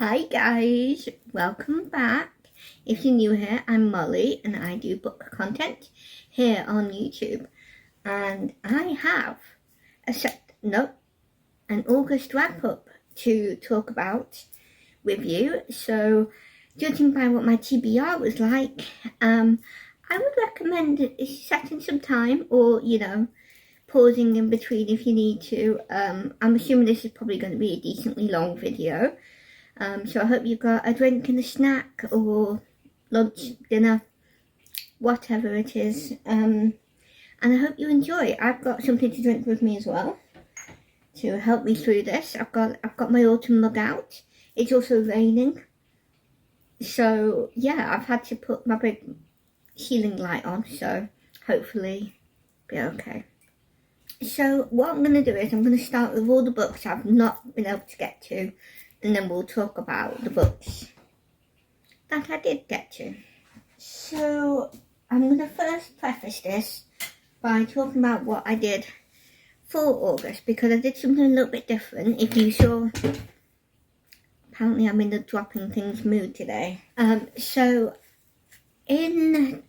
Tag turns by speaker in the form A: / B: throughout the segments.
A: Hi guys, welcome back. If you're new here, I'm Molly and I do book content here on YouTube. And I have an August wrap up to talk about with you. So judging by what my TBR was like, I would recommend setting some time or, pausing in between if you need to. I'm assuming this is probably going to be a decently long video. So I hope you've got a drink and a snack or lunch, dinner, whatever it is. And I hope you enjoy. I've got something to drink with me as well to help me through this. I've got my autumn mug out. It's also raining. So yeah, I've had to put my big ceiling light on, so hopefully be okay. So what I'm going to do is I'm going to start with all the books I've not been able to get to, and then we'll talk about the books that I did get to. So I'm going to first preface this by talking about what I did for August, because I did something a little bit different. If you saw, apparently I'm in the dropping things mood today. So in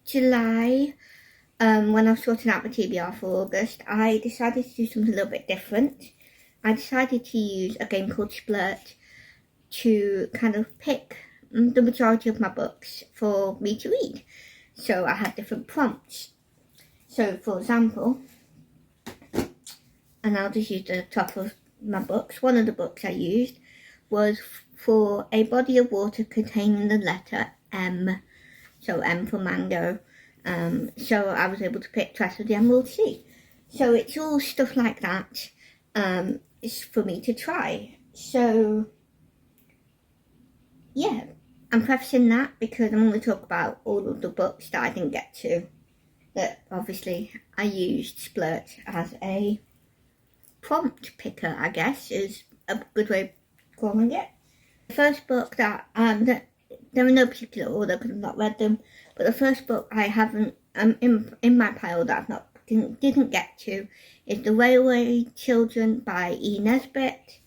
A: July, when I was sorting out my TBR for August, I decided to do something a little bit different. I decided to use a game called Splurt to kind of pick the majority of my books for me to read. So I had different prompts. So for example, and I'll just use the top of my books, one of the books I used was for a body of water containing the letter M. So M for mango. So I was able to pick Tress of the Emerald Sea. So it's all stuff like that. It's for me to try. So yeah, I'm prefacing that because I'm going to talk about all of the books that I didn't get to, that obviously I used Splurt as a prompt picker, I guess is a good way of calling it. The first book that they're in no particular order because I've not read them, but the first book I haven't in my pile that I've not didn't get to is The Railway Children by E. Nesbit.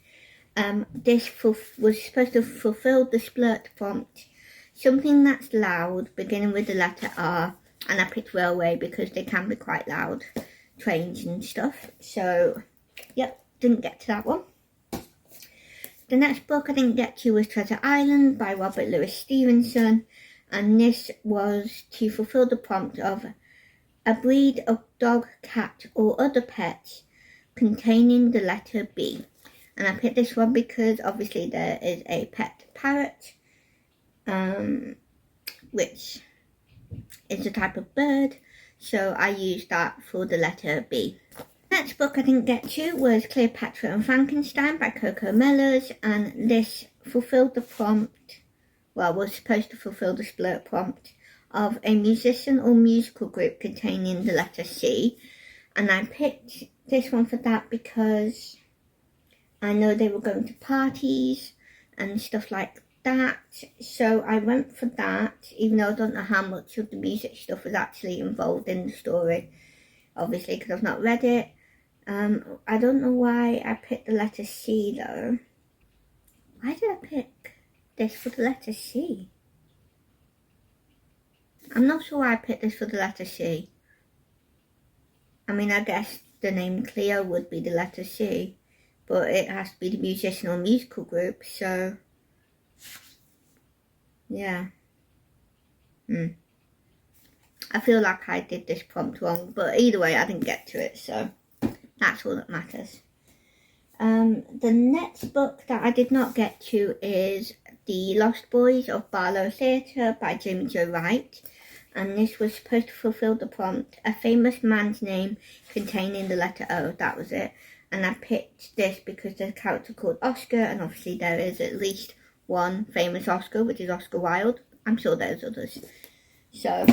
A: This was supposed to fulfill the Splurt prompt, something that's loud, beginning with the letter R, and I picked railway because they can be quite loud, trains and stuff. So, yep, didn't get to that one. The next book I didn't get to was Treasure Island by Robert Louis Stevenson, and this was to fulfill the prompt of a breed of dog, cat or other pets containing the letter B. And I picked this one because obviously there is a pet parrot, which is a type of bird, so I used that for the letter B. Next book I didn't get to was Cleopatra and Frankenstein by Coco Mellors, and this fulfilled the prompt, well, was supposed to fulfill the Splurt prompt of a musician or musical group containing the letter C. And I picked this one for that because I know they were going to parties and stuff like that. So I went for that, even though I don't know how much of the music stuff was actually involved in the story, obviously, because I've not read it. I don't know why I picked the letter C though. Why did I pick this for the letter C? I'm not sure why I picked this for the letter C. I mean, I guess the name Cleo would be the letter C, but it has to be the musician or musical group, so yeah. I feel like I did this prompt wrong, but either way I didn't get to it, so that's all that matters. The next book that I did not get to is The Lost Boys of Barlow Theatre by Jamie Jo Wright, and this was supposed to fulfill the prompt, a famous man's name containing the letter O. That was it. And I picked this because there's a character called Oscar, and obviously there is at least one famous Oscar, which is Oscar Wilde. I'm sure there's others. So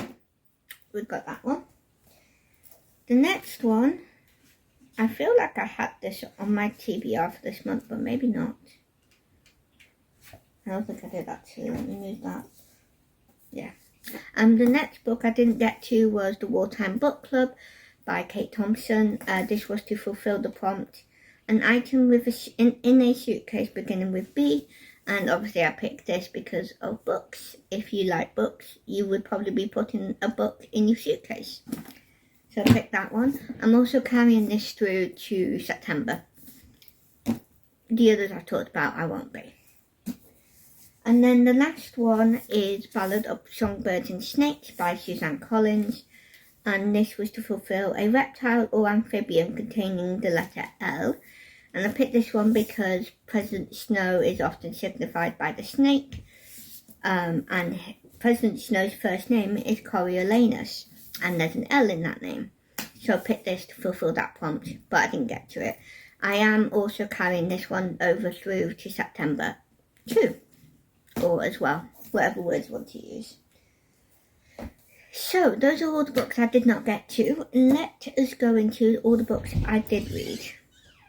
A: we've got that one. The next one, I feel like I had this on my TBR for this month, but maybe not. I don't think I did actually. Let me move that. Yeah. The next book I didn't get to was The Wartime Book Club by Kate Thompson. This was to fulfill the prompt, an item with in a suitcase beginning with B. And obviously I picked this because of books. If you like books, you would probably be putting a book in your suitcase. So I picked that one. I'm also carrying this through to September. The others I talked about, I won't be. And then the last one is Ballad of Songbirds and Snakes by Suzanne Collins. And this was to fulfill a reptile or amphibian containing the letter L. And I picked this one because President Snow is often signified by the snake. And President Snow's first name is Coriolanus. And there's an L in that name. So I picked this to fulfill that prompt, but I didn't get to it. I am also carrying this one over through to September too. Or as well, whatever words you want to use. So, those are all the books I did not get to. Let us go into all the books I did read.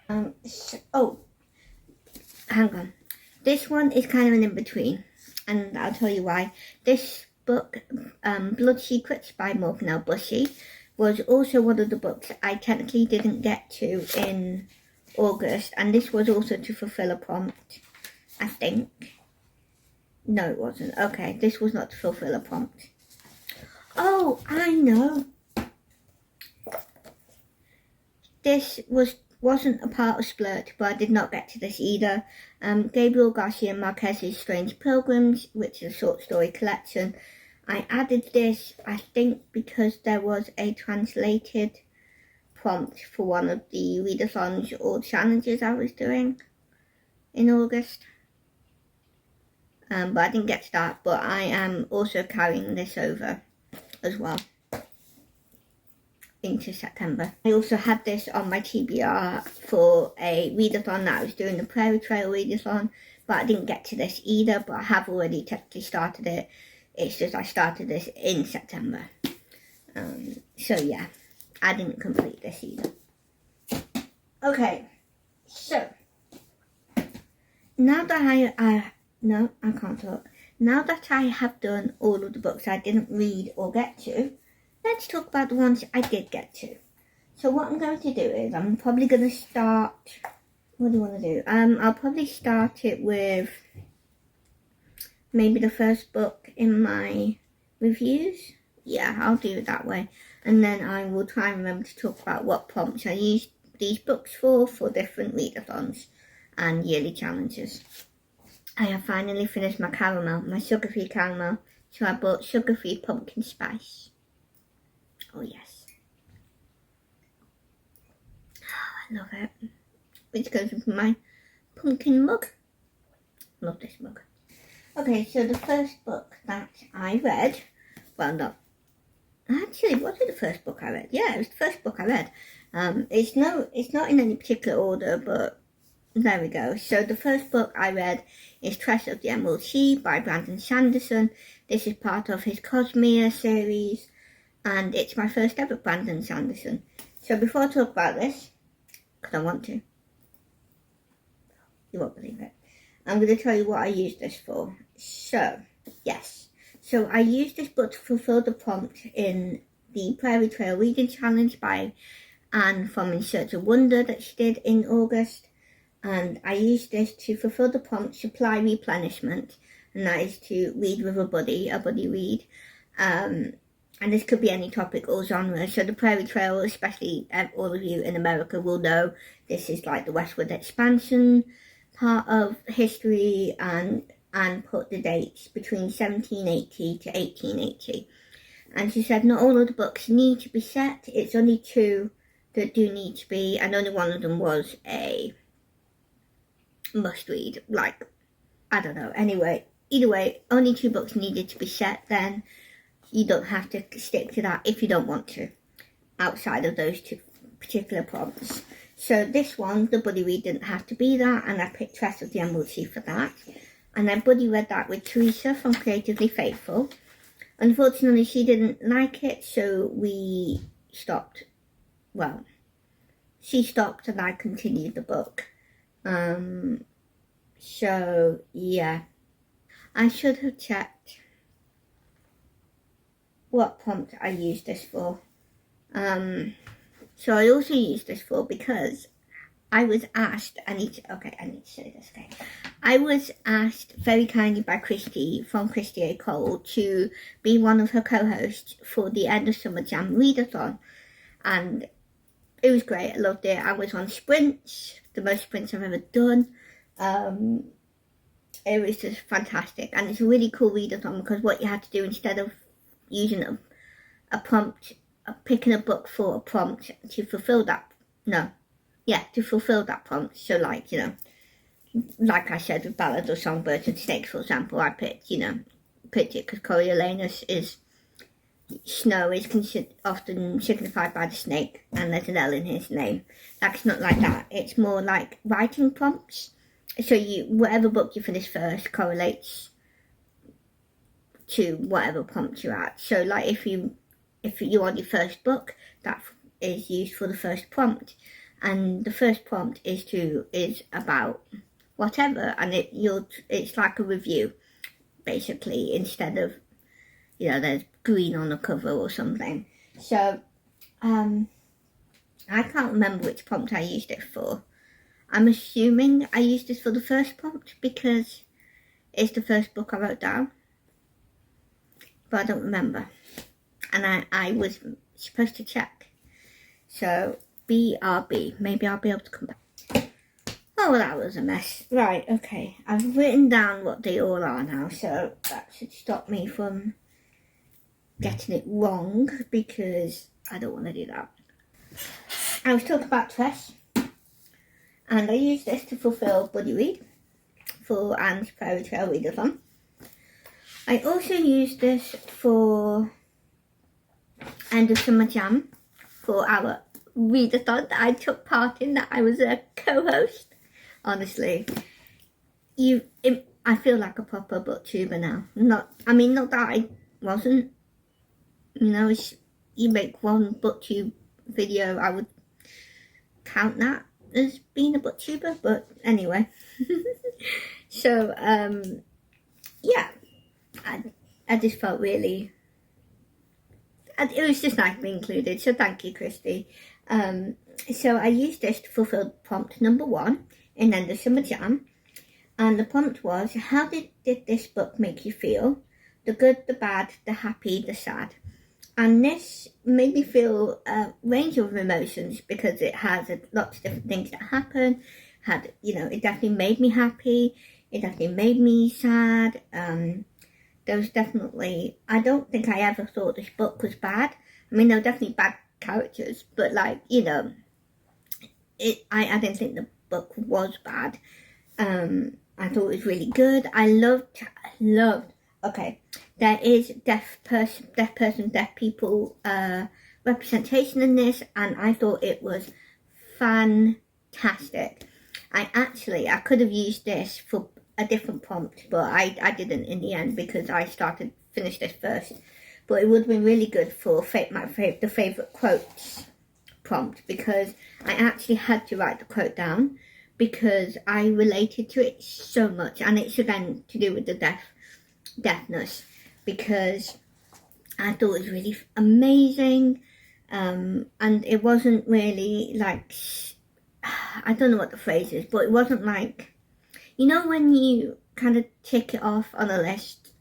A: Hang on. This one is kind of an in-between, and I'll tell you why. This book, Blood Secrets by Morgan L. Bushy, was also one of the books I technically didn't get to in August, and this was also to fulfill a prompt, I think. No, it wasn't. Okay, this was not to fulfill a prompt. Oh, I know. This wasn't a part of Splurt, but I did not get to this either. Gabriel Garcia Marquez's Strange Pilgrims, which is a short story collection. I added this, I think, because there was a translated prompt for one of the readathons or challenges I was doing in August. But I didn't get to that, but I am also carrying this over as well into September. I also had this on my TBR for a readathon that I was doing, the Prairie Trail readathon, but I didn't get to this either, but I have already technically started it. It's just I started this in September. So yeah, I didn't complete this either. Okay, so now that no, I can't talk. Now that I have done all of the books I didn't read or get to, let's talk about the ones I did get to. So what I'm going to do is I'm probably going to start... What do you want to do? I'll probably start it with maybe the first book in my reviews. Yeah, I'll do it that way. And then I will try and remember to talk about what prompts I used these books for different readathons and yearly challenges. I have finally finished my caramel, my sugar-free caramel, so I bought sugar-free pumpkin spice. Oh yes. Oh, I love it. Which goes with my pumpkin mug. Love this mug. Okay, so the first book that I read, well not, actually was it the first book I read? Yeah, it was the first book I read. It's not in any particular order, but there we go. So the first book I read is Tress of the Emerald Sea by Brandon Sanderson. This is part of his Cosmere series, and it's my first ever Brandon Sanderson. So before I talk about this, because I want to, you won't believe it, I'm going to tell you what I used this for. So, yes. So I used this book to fulfill the prompt in the Prairie Trail Reading Challenge by Anne from In Search of Wonder that she did in August. And I used this to fulfill the prompt supply replenishment, and that is to read with a buddy read. And this could be any topic or genre. So the Prairie Trail, especially all of you in America will know, this is like the westward expansion part of history, and put the dates between 1780 to 1880. And she said not all of the books need to be set, it's only 2 that do need to be, and only one of them was a must read, like, I don't know. Anyway, either way, only 2 books needed to be set, then you don't have to stick to that if you don't want to, outside of those 2 particular prompts. So this one, the buddy read, didn't have to be that, and I picked Tress of the Emerald Sea for that. And I buddy read that with Teresa from Creatively Faithful. Unfortunately, she didn't like it, so we stopped. Well, she stopped and I continued the book. So yeah, I should have checked what prompt I used this for. So I also used this for because I was asked, I need to say this, okay. I was asked very kindly by Kristi, from Kristi A. Cole, to be one of her co-hosts for the End of Summer Jam Readathon. And it was great, I loved it. I was on sprints, the most sprints I've ever done. It was just fantastic. And it's a really cool readathon because what you had to do, instead of using a prompt, picking a book for a prompt to fulfill that, to fulfill that prompt. So like, you know, like I said with ballads or songbirds and snakes, for example, I picked it because Coriolanus is, snow is often signified by the snake, and there's an L in his name. That's not like that. It's more like writing prompts. So whatever book you finish first correlates to whatever prompt you're at. So like if you're on your first book, that is used for the first prompt, and the first prompt is about whatever, and it's like a review basically, instead of, you know, there's green on the cover or something. So I can't remember which prompt I used it for. I'm assuming I used this for the first prompt because it's the first book I wrote down, but I don't remember, and I was supposed to check. So BRB, maybe I'll be able to come back. Oh, well, that was a mess. Right, okay, I've written down what they all are now, so that should stop me from getting it wrong, because I don't want to do that. I was talking about Tress, and I used this to fulfill Buddy Read for Anne's Prairie Trail Readathon. I also used this for End of Summer Jam, for our Readathon that I took part in, that I was a co-host. Honestly, I feel like a proper booktuber now. Not that I wasn't. You know, you make one booktube video, I would count that as being a booktuber, but anyway. So, yeah, I just felt really, it was just nice to be included, so thank you, Kristi. So I used this to fulfill prompt number 1 in End of Summer Jam, and the prompt was, how did this book make you feel? The good, the bad, the happy, the sad. And this made me feel a range of emotions, because it has lots of different things that happen. It definitely made me happy. It definitely made me sad. There was definitely, I don't think I ever thought this book was bad. I mean, there were definitely bad characters, but like, you know, I didn't think the book was bad. I thought it was really good. I loved, okay, there is deaf people representation in this, and I thought it was fantastic. I could have used this for a different prompt, but I didn't in the end, because I finished this first. But it would have been really good for the favourite quotes prompt, because I actually had to write the quote down, because I related to it so much, and it's again to do with the deafness, because I thought it was really amazing, and it wasn't really like, I don't know what the phrase is, but it wasn't like, you know, when you kind of tick it off on a list,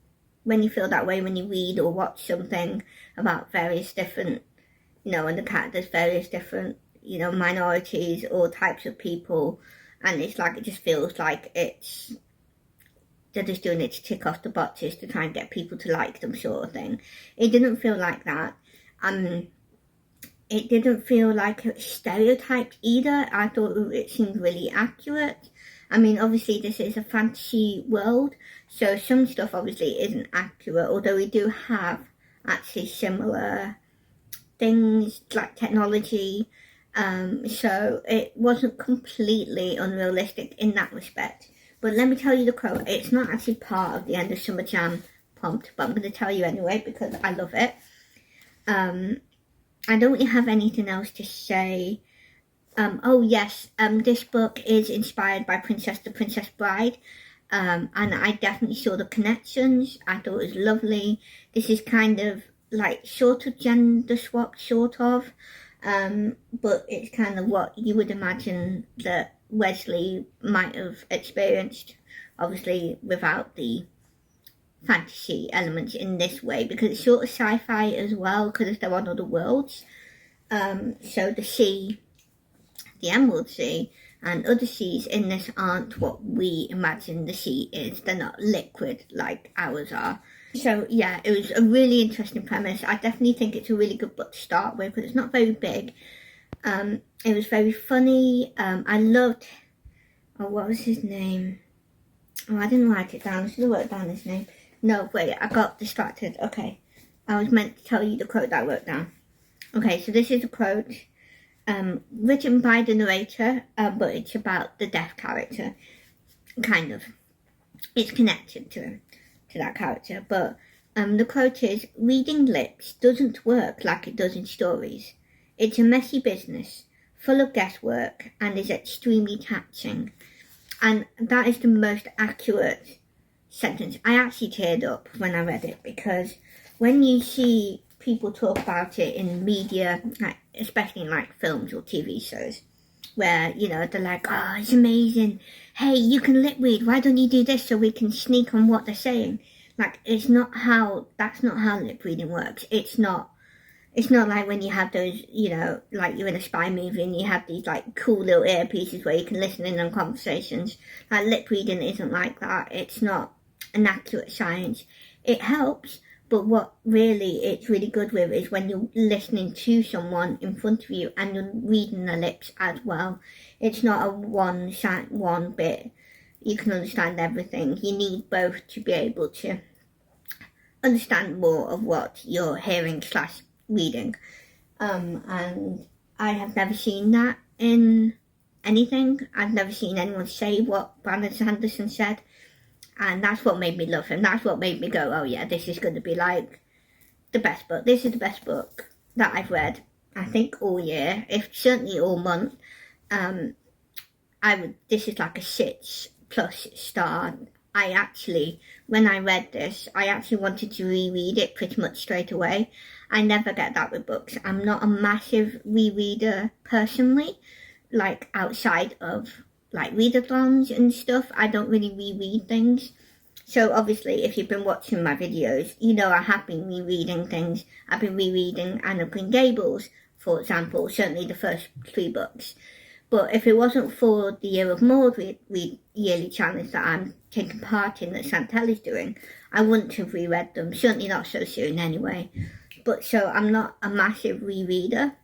A: when you feel that way when you read or watch something about various different, you know, and the characters, various different, you know, minorities or types of people, and it's like, it just feels like they're just doing it to tick off the boxes to try and get people to like them, sort of thing. It didn't feel like that. It didn't feel like it was stereotyped either. I thought it seemed really accurate. I mean, obviously this is a fantasy world, so some stuff obviously isn't accurate, although we do have actually similar things like technology. So it wasn't completely unrealistic in that respect. But let me tell you the quote. It's not actually part of the End of Summer Jam prompt, but I'm going to tell you anyway because I love it. I don't really have anything else to say. Oh yes, this book is inspired by the Princess Bride, and I definitely saw the connections. I thought it was lovely. This is kind of like sort of gender swap, sort of. but it's kind of what you would imagine that Wesley might have experienced, obviously without the fantasy elements in this way, because it's sort of sci-fi as well, because they're on other worlds. So the sea, the Emerald Sea, and other seas in this aren't what we imagine the sea is. They're not liquid like ours are. So yeah, it was a really interesting premise. I definitely think it's a really good book to start with, because it's not very big. It was very funny. I loved, what was his name? Oh, I didn't write it down. I should have wrote down his name. No, wait, I got distracted. Okay, I was meant to tell you the quote that I wrote down. Okay, so this is a quote written by the narrator, but it's about the deaf character, kind of. It's connected to that character, but the quote is, "Reading lips doesn't work like it does in stories. It's a messy business, full of guesswork, and is extremely taxing." And that is the most accurate sentence. I actually teared up when I read it, because when you see people talk about it in media, like, especially in like films or TV shows, where, you know, they're like, "Oh, it's amazing. Hey, you can lip read. Why don't you do this so we can sneak on what they're saying?" Like, that's not how lip reading works. It's not like when you have those, you know, like you're in a spy movie and you have these like cool little earpieces where you can listen in on conversations. Like, lip reading isn't like that. It's not an accurate science. It helps, but what really it's really good with is when you're listening to someone in front of you and you're reading their lips as well. It's not a one bit. You can understand everything. You need both to be able to understand more of what you're hearing / reading. And I have never seen that in anything. I've never seen anyone say what Brandon Sanderson said. And that's what made me love him. That's what made me go, oh yeah, this is going to be like the best book. This is the best book that I've read, I think, all year, if certainly all month. This is like a 6+ star. When I read this, I actually wanted to reread it pretty much straight away. I never get that with books. I'm not a massive rereader personally, like outside of like readathons and stuff. I don't really reread things. So obviously, if you've been watching my videos, you know I have been rereading things. I've been rereading Anne of Green Gables, for example, certainly the first 3 books. But if it wasn't for the Year of Maud yearly challenge that I'm taking part in, that Chantel is doing, I wouldn't have reread them. Certainly not so soon anyway. But so I'm not a massive rereader.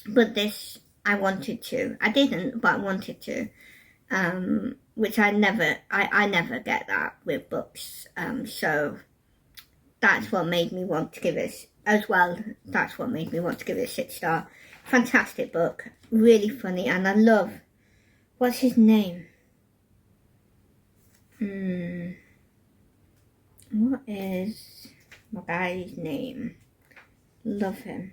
A: But this, I wanted to. I didn't, but I wanted to. Which I never get that with books. So that's what made me want to give it, as well, that's what made me want to give it a 6 star. Fantastic book, really funny, and I love, what's his name? What is my guy's name? Love him.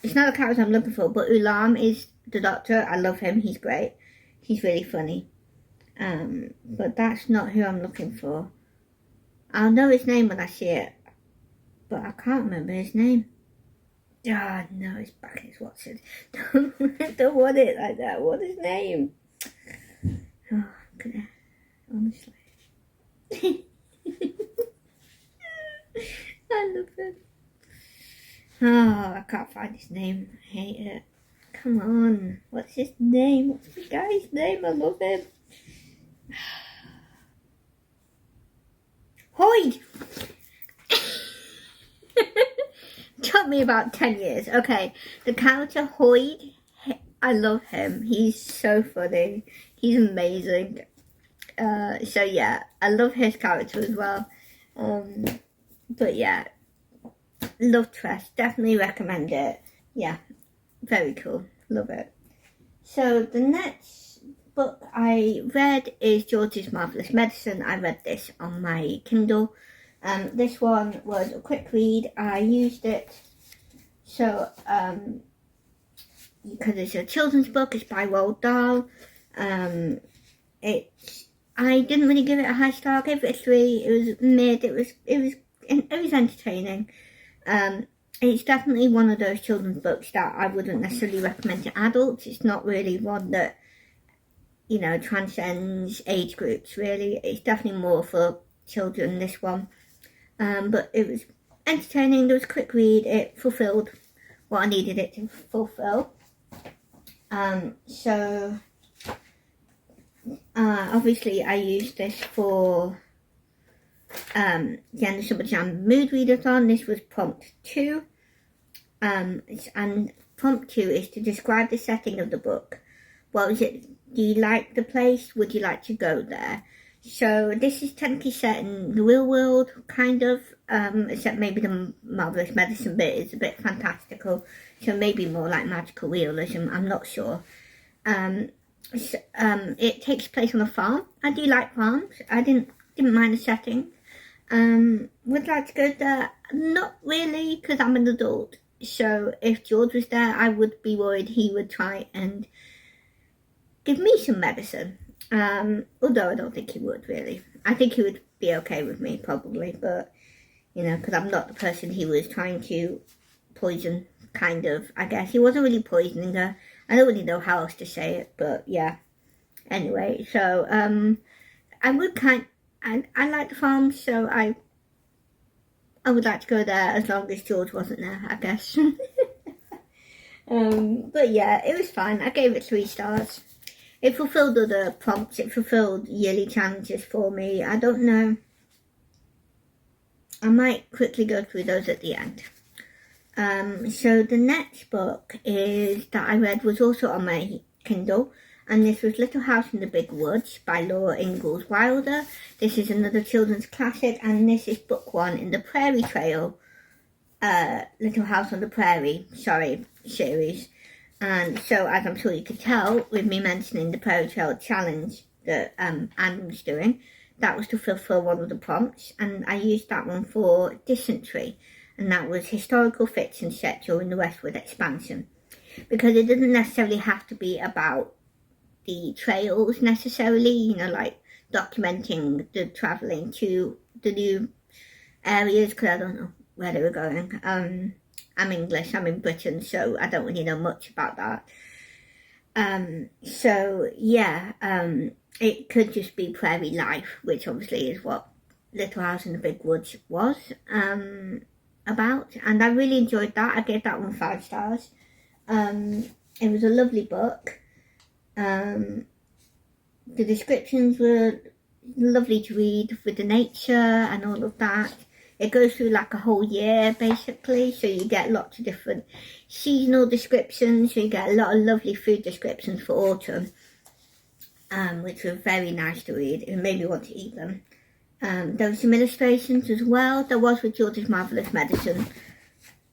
A: It's not the character I'm looking for, but Ulam is the doctor. I love him, he's great. He's really funny. But that's not who I'm looking for. I'll know his name when I see it, but I can't remember his name. Ah, no, it's Bacchus Watson. Don't want it like that. What's his name? Oh, I'm gonna, honestly. I love him. Oh, I can't find his name. I hate it. Come on. What's his name? What's the guy's name? I love him. Hoyd! Took me about 10 years. Okay, the character Hoyd, I love him. He's so funny. He's amazing. So yeah, I love his character as well. But yeah, love Tress. Definitely recommend it. Yeah, very cool. Love it. So the next book I read is George's Marvelous Medicine. I read this on my Kindle. This one was a quick read. I used it so because it's a children's book. It's by Roald Dahl. I didn't really give it a high star. I gave it a 3. It was mid. It was entertaining. it's definitely one of those children's books that I wouldn't necessarily recommend to adults. It's not really one that, you know, transcends age groups, really. It's definitely more for children, this one. But it was entertaining. There was a quick read. It fulfilled what I needed it to fulfill. So obviously I used this for the end of Summer Jam Mood Readathon. This was prompt 2. And prompt 2 is to describe the setting of the book. What was it? Do you like the place? Would you like to go there? So this is technically set in the real world, kind of, except maybe the Marvelous Medicine bit is a bit fantastical, so maybe more like magical realism, I'm not sure. It takes place on a farm. I do like farms. I didn't mind the setting. Would like to go there? Not really, because I'm an adult. So if George was there, I would be worried he would try and give me some medicine. Although I don't think he would, really. I think he would be okay with me, probably. But, you know, because I'm not the person he was trying to poison, kind of, I guess. He wasn't really poisoning her. I don't really know how else to say it, but yeah. Anyway, so, I like the farm, so I would like to go there as long as George wasn't there, I guess. But yeah, it was fine. I gave it 3 stars. It fulfilled other prompts. It fulfilled yearly challenges for me. I don't know. I might quickly go through those at the end. So the next book that I read was also on my Kindle. And this was Little House in the Big Woods by Laura Ingalls Wilder. This is another children's classic. And this is book 1 in the Prairie Trail. Little House on the Prairie, series. And so, as I'm sure you could tell, with me mentioning the Prairie Trail Challenge that Anne was doing, that was to fulfill one of the prompts. And I used that one for dysentery. And that was historical fiction set during the westward expansion. Because it doesn't necessarily have to be about the trails necessarily, you know, like documenting the travelling to the new areas, because I don't know where they were going. I'm English, I'm in Britain, so I don't really know much about that. So yeah, it could just be prairie life, which obviously is what Little House in the Big Woods was about, and I really enjoyed that. I gave that one 5 stars. It was a lovely book. The descriptions were lovely to read with the nature and all of that. It goes through like a whole year, basically, so you get lots of different seasonal descriptions, so you get a lot of lovely food descriptions for autumn, which were very nice to read. It made me want to eat them. There were some illustrations as well. There was with George's Marvelous Medicine.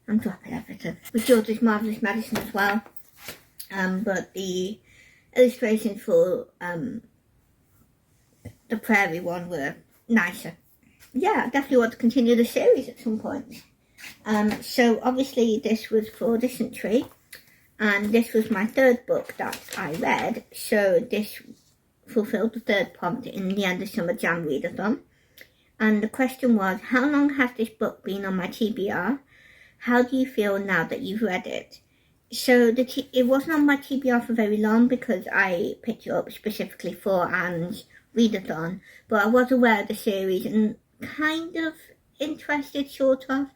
A: I'm dropping everything. With George's Marvelous Medicine as well. But the illustrations for the Prairie one were nicer. Yeah, I definitely want to continue the series at some point. So obviously this was for dysentery, and this was my 3rd book that I read, so this fulfilled the 3rd prompt in the End of Summer Jam Readathon. And the question was, how long has this book been on my TBR? How do you feel now that you've read it? So it wasn't on my TBR for very long because I picked it up specifically for Anne's Readathon, but I was aware of the series and kind of interested, sort of,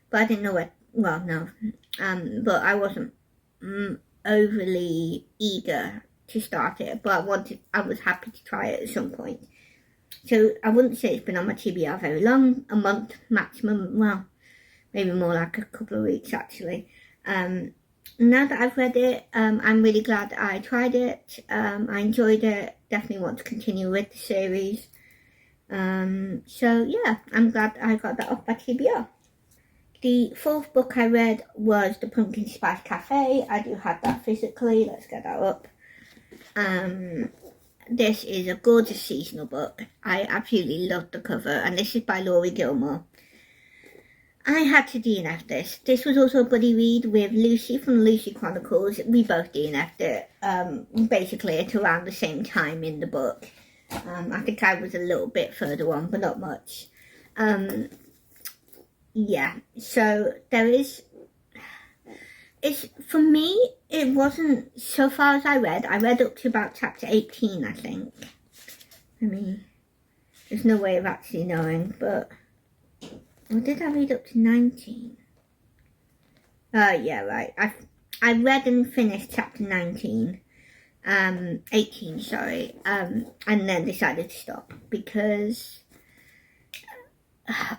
A: but I didn't know what, well, no, but I wasn't overly eager to start it, but I was happy to try it at some point. So I wouldn't say it's been on my TBR very long, a month maximum, well, maybe more like a couple of weeks actually. Now that I've read it, I'm really glad I tried it. I enjoyed it, definitely want to continue with the series. So yeah, I'm glad I got that off my TBR. The 4th book I read was The Pumpkin Spice Cafe. I do have that physically. Let's get that up. This is a gorgeous seasonal book. I absolutely love the cover, and this is by Laurie Gilmore. I had to DNF this. This was also a buddy read with Lucy from Lucy Chronicles. We both DNF'd it, basically at around the same time in the book. I think I was a little bit further on, but not much. yeah, so there is, it's, for me, it wasn't, so far as I read up to about chapter 18, I think. I mean, there's no way of actually knowing, but, or did I read up to 19? Yeah, right, I read and finished chapter 19, 18, sorry, and then decided to stop, because, I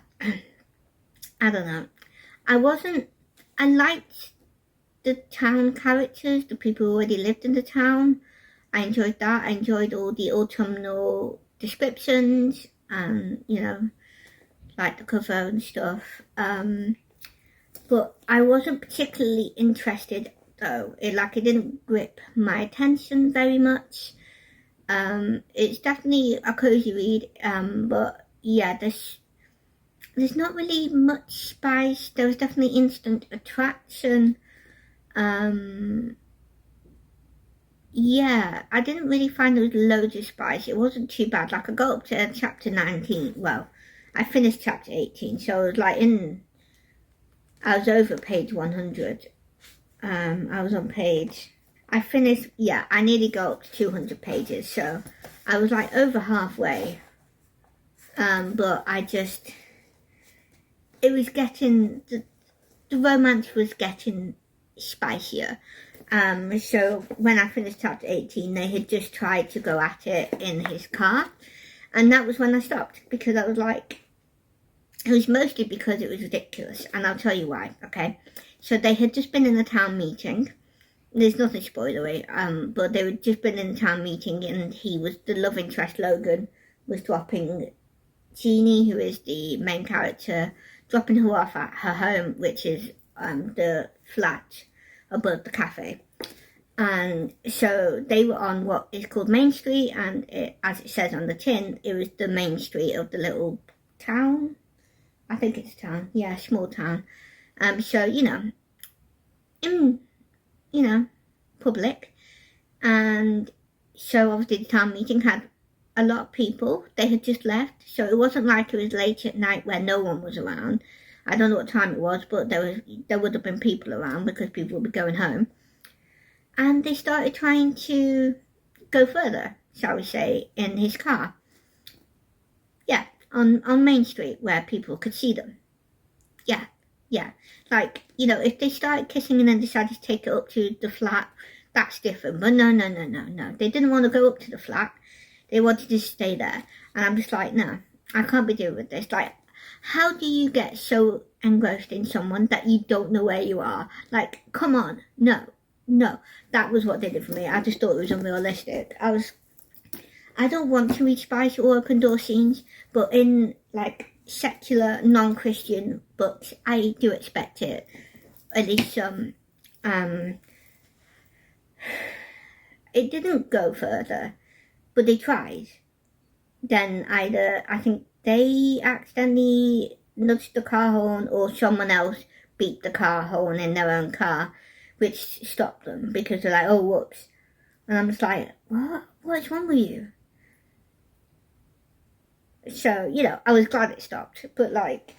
A: don't know, I liked the town characters, the people who already lived in the town. I enjoyed that. I enjoyed all the autumnal descriptions, you know, like the cover and stuff. But I wasn't particularly interested, though. It didn't grip my attention very much. It's definitely a cozy read, but yeah, there's not really much spice. There was definitely instant attraction. Yeah, I didn't really find there was loads of spice. It wasn't too bad. Like, I got up to chapter 19. Well, I finished chapter 18, so I was like I was over page 100. I was on page, I finished, yeah, I nearly got up to 200 pages, so I was like over halfway. But it was getting, the romance was getting spicier. So when I finished chapter 18, they had just tried to go at it in his car, and that was when I stopped, because I was like, it was mostly because it was ridiculous, and I'll tell you why, okay? So they had just been in a town meeting. There's nothing spoilery, but they had just been in a town meeting, and the love interest, Logan, was dropping Jeannie, who is the main character, dropping her off at her home, which is the flat above the cafe. And so they were on what is called Main Street, and as it says on the tin, it was the main street of the little town. I think it's a town, yeah, small town. So, public. And so obviously the town meeting had a lot of people. They had just left, so it wasn't like it was late at night where no one was around. I don't know what time it was, but there would have been people around, because people would be going home. And they started trying to go further, shall we say, in his car. Yeah, on Main Street, where people could see them. Yeah. Like, if they started kissing and then decided to take it up to the flat, that's different. But no. They didn't want to go up to the flat. They wanted to stay there. And I'm just like, no, I can't be dealing with this. Like, how do you get so engrossed in someone that you don't know where you are? Like, come on. No. That was what did it for me. I just thought it was unrealistic. I don't want to read spice or open door scenes, but in, like, secular, non-Christian books, I do expect it. At least some. It didn't go further, but they tried. Then either, I think they accidentally nudged the car horn, or someone else beeped the car horn in their own car, which stopped them, because they're like, oh, whoops. And I'm just like, what's wrong with you? So, I was glad it stopped, but like,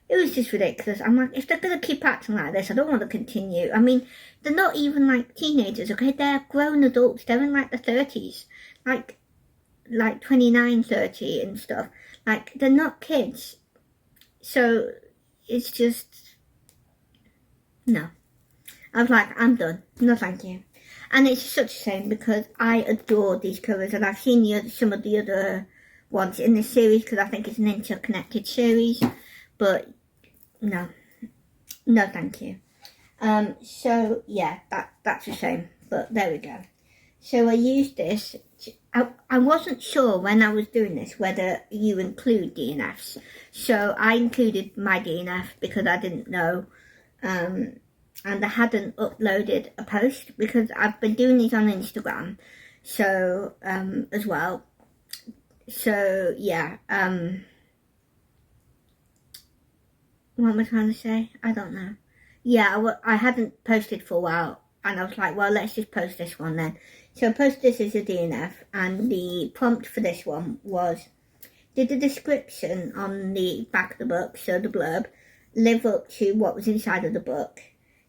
A: it was just ridiculous. I'm like, if they're going to keep acting like this, I don't want to continue. I mean, they're not even like teenagers, okay? They're grown adults. They're in like the 30s, like 29, 30 and stuff. Like, they're not kids. So, it's just, no. I was like, I'm done. No, thank you. And it's such a shame, because I adore these covers, and I've seen some of the other ones in this series, because I think it's an interconnected series, but no, thank you. So yeah, that's a shame, but there we go. So I used this. I wasn't sure when I was doing this whether you include DNFs, so I included my DNF because I didn't know. And I hadn't uploaded a post, because I've been doing these on Instagram, so, as well. So, yeah, what am I trying to say? I don't know. Yeah, I hadn't posted for a while, and I was like, well, let's just post this one then. So I posted this as a DNF, and the prompt for this one was, did the description on the back of the book, so the blurb, live up to what was inside of the book?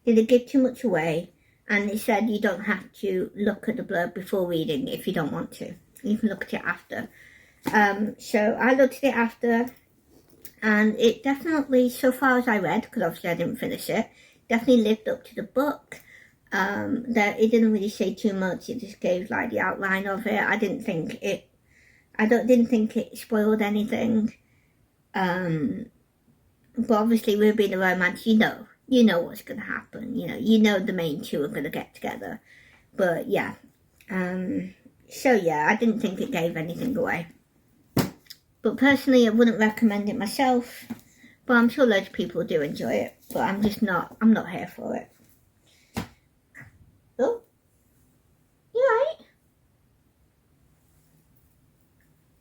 A: Did it give too much away? And it said you don't have to look at the blurb before reading if you don't want to. You can look at it after. So I looked at it after, and it definitely, so far as I read, because obviously I didn't finish it, definitely lived up to the book. That it didn't really say too much. It just gave like the outline of it. I didn't think it spoiled anything. But obviously, with being a romance, you know what's going to happen. You know the main two are going to get together. But yeah, so yeah, I didn't think it gave anything away. But personally, I wouldn't recommend it myself. But I'm sure loads of people do enjoy it. But I'm not here for it. Oh, you right?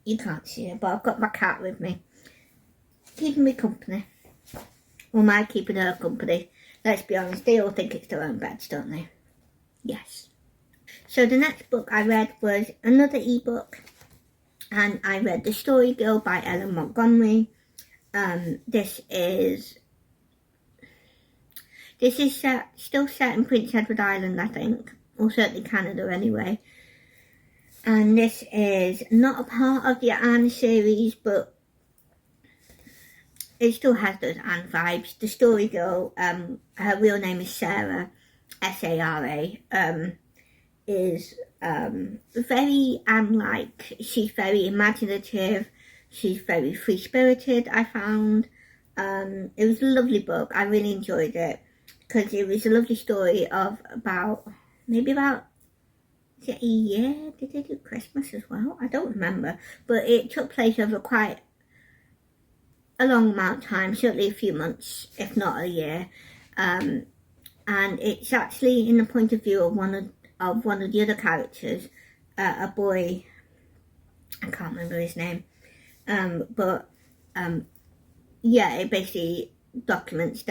A: You can't see it, but I've got my cat with me, keeping me company. Or am I keeping her company? Let's be honest, they all think it's their own beds, don't they? Yes. So the next book I read was another ebook, and I read The Story Girl by Ellen Montgomery. This is still set in Prince Edward Island, I think, or certainly Canada anyway. And this is not a part of the Anne series, but it still has those Anne vibes. The Story Girl, her real name is Sarah, S-A-R-A, is very Anne-like. She's very imaginative. She's very free-spirited, I found. It was a lovely book. I really enjoyed it because it was a lovely story of maybe about is it a year? Did they do Christmas as well? I don't remember. But it took place over quite a long amount of time, certainly a few months, if not a year. And it's actually in the point of view of one of the other characters, a boy, I can't remember his name. Yeah, it basically documents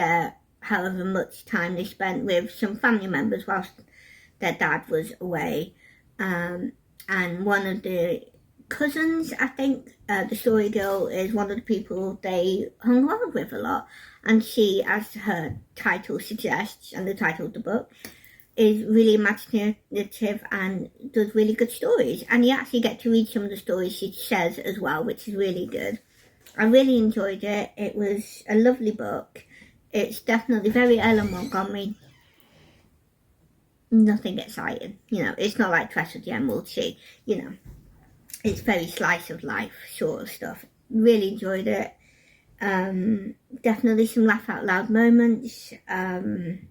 A: however much time they spent with some family members whilst their dad was away. And one of the cousins, I think, the Story Girl, is one of the people they hung around with a lot. And she, as her title suggests, and the title of the book, is really imaginative and does really good stories. And you actually get to read some of the stories she says as well, which is really good. I really enjoyed it. It was a lovely book. It's definitely very Ellen Montgomery. Nothing exciting. It's not like Tress of the Emerald Sea. It's very slice of life sort of stuff. Really enjoyed it. Definitely some laugh out loud moments. And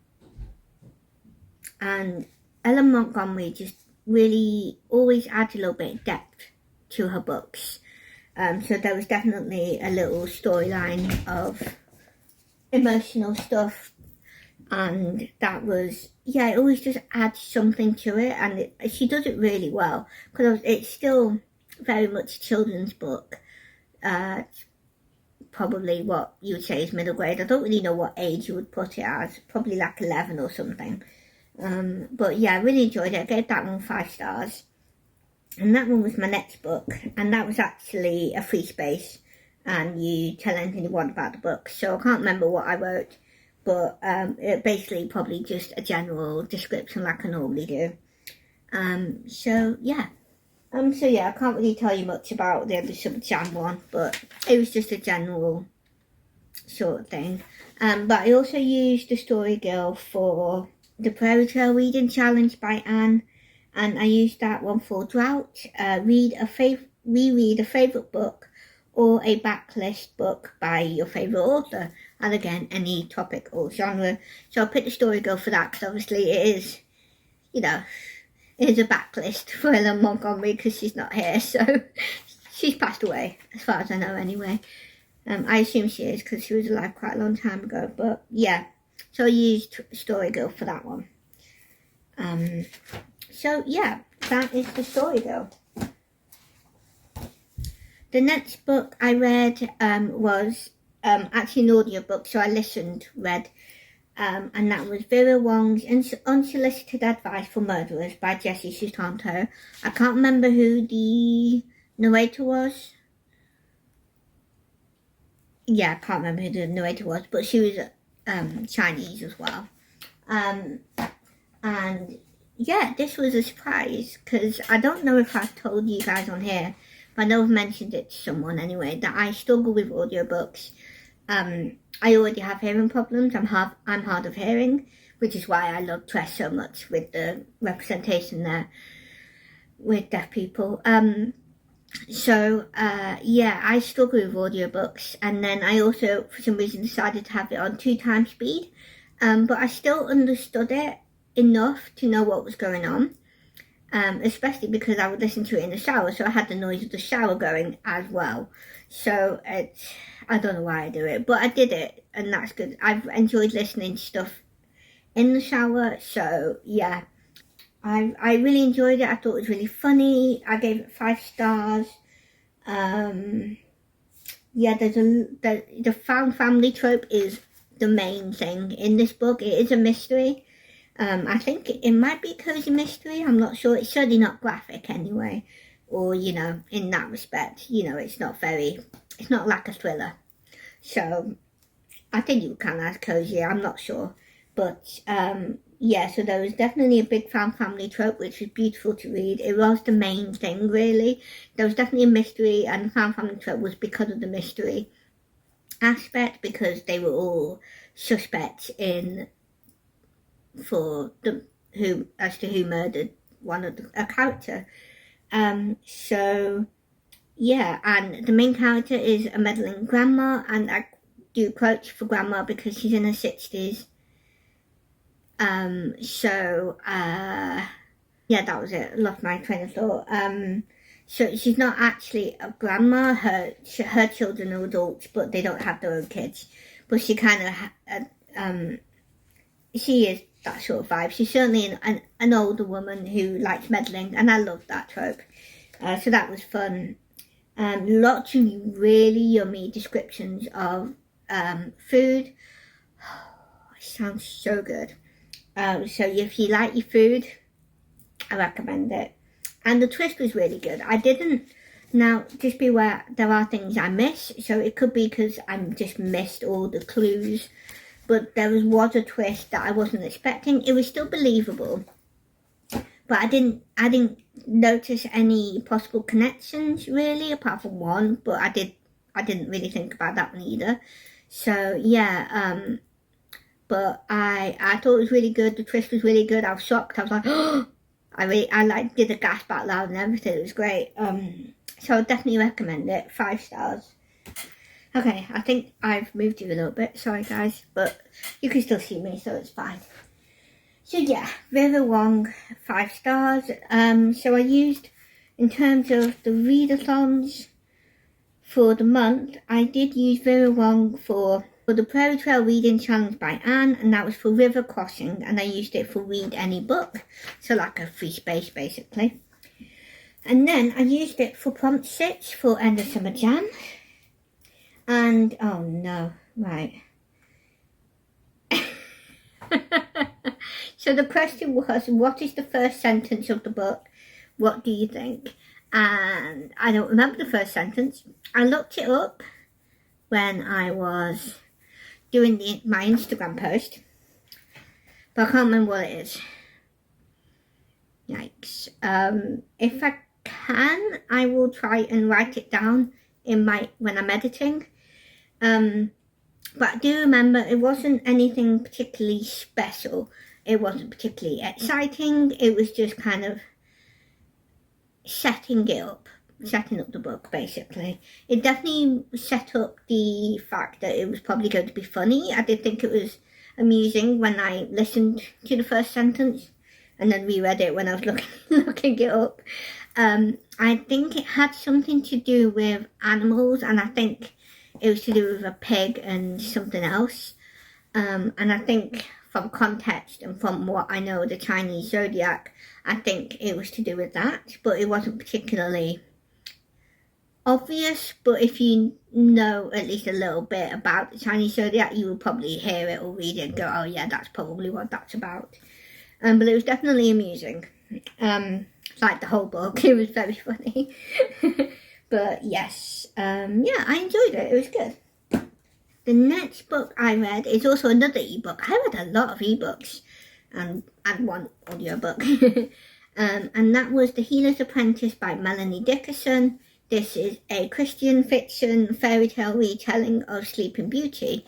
A: Ellen Montgomery just really always adds a little bit of depth to her books. So there was definitely a little storyline of emotional stuff, and that was, it always just adds something to it, and she does it really well, because it's still very much a children's book. Probably what you would say is middle grade. I don't really know what age you would put it as, probably like 11 or something. But yeah, I really enjoyed it. I gave that one 5 stars. And that one was my next book, and that was actually a free space, and you tell anything you want about the book. So I can't remember what I wrote, but it basically probably just a general description like I normally do. So yeah, I can't really tell you much about the other sub-jam one, but it was just a general sort of thing. But I also used The Story Girl for the Prairie Trail Reading Challenge by Anne. And I used that one for drought, reread a favourite book, or a backlist book by your favourite author. And again, any topic or genre. So I picked The Story Girl for that, because obviously it is, it is a backlist for Ellen Montgomery, because she's not here. So she's passed away, as far as I know anyway. I assume she is, because she was alive quite a long time ago. But yeah, so I used Story Girl for that one. So yeah, that is The Story Girl. The next book I read was actually an audiobook, so I read, and that was Vera Wong's Unsolicited Advice for Murderers by Jessie Sutanto. I can't remember who the narrator was. yeah, I can't remember who the narrator was, but she was Chinese as well. And yeah, this was a surprise because I don't know if I've told you guys on here, but I know I've mentioned it to someone anyway, that I struggle with audiobooks. I already have hearing problems. I'm hard of hearing, which is why I love Tress so much with the representation there with deaf people. Yeah, I struggle with audiobooks, and then I also, for some reason, decided to have it on 2x speed. But I still understood it enough to know what was going on. Especially because I would listen to it in the shower, so I had the noise of the shower going as well. So I don't know why I do it, but I did it, and that's good. I've enjoyed listening to stuff in the shower, so yeah. I really enjoyed it. I thought it was really funny. I gave it 5 stars. Yeah, the found family trope is the main thing in this book. It is a mystery. I think it might be a cozy mystery. I'm not sure. It's certainly not graphic anyway, or in that respect, it's not like a thriller. So I think you would count that as cozy. I'm not sure, but yeah. So there was definitely a big found family trope, which was beautiful to read. It was the main thing, really. There was definitely a mystery, and the found family trope was because of the mystery aspect, because they were all suspects as to who murdered a character. So yeah, and the main character is a meddling grandma, and I do quotes for grandma because she's in her 60s. Yeah, that was it. Lost my train of thought. So she's not actually a grandma. Her children are adults, but they don't have their own kids. But she kind of she is that sort of vibe. She's certainly an older woman who likes meddling, and I love that trope. So that was fun. Lots of really yummy descriptions of food. It sounds so good. So if you like your food, I recommend it. And the twist was really good. Now, just be aware, there are things I miss, so it could be because I just missed all the clues, but there was a twist that I wasn't expecting. It was still believable, but I didn't notice any possible connections, really, apart from one, but I didn't really think about that one either. So, yeah, but I thought it was really good. The twist was really good. I was shocked. I was like, oh! I did a gasp out loud and everything. It was great. So I definitely recommend it. 5 stars. Okay, I think I've moved you a little bit. Sorry, guys, but you can still see me, so it's fine. So yeah, River Wong, 5 stars. So I used, in terms of the readathons for the month, I did use River Wong for the Prairie Trail Reading Challenge by Anne, and that was for River Crossing, and I used it for Read Any Book, so like a free space basically. And then I used it for Prompt 6 for End of Summer Jam, and oh no, right. So the question was, what is the first sentence of the book? What do you think? And I don't remember the first sentence. I looked it up when I was doing my Instagram post, but I can't remember what it is. Yikes. If I can, I will try and write it down when I'm editing. But I do remember it wasn't anything particularly special. It wasn't particularly exciting. It was just kind of setting up the book, basically. It definitely set up the fact that it was probably going to be funny. I did think it was amusing when I listened to the first sentence and then reread it when I was looking it up. I think it had something to do with animals, and I think it was to do with a pig and something else. And I think from context and from what I know of the Chinese zodiac, I think it was to do with that, but it wasn't particularly obvious. But if you know at least a little bit about the Chinese zodiac, you will probably hear it or read it and go, oh yeah, that's probably what that's about. But it was definitely amusing. Like the whole book, it was very funny. But yes, yeah, I enjoyed it. It was good. the next book I read is also another ebook. I read a lot of ebooks and one audiobook. And that was The Healer's Apprentice by Melanie Dickerson. This is a Christian fiction fairy tale retelling of Sleeping Beauty.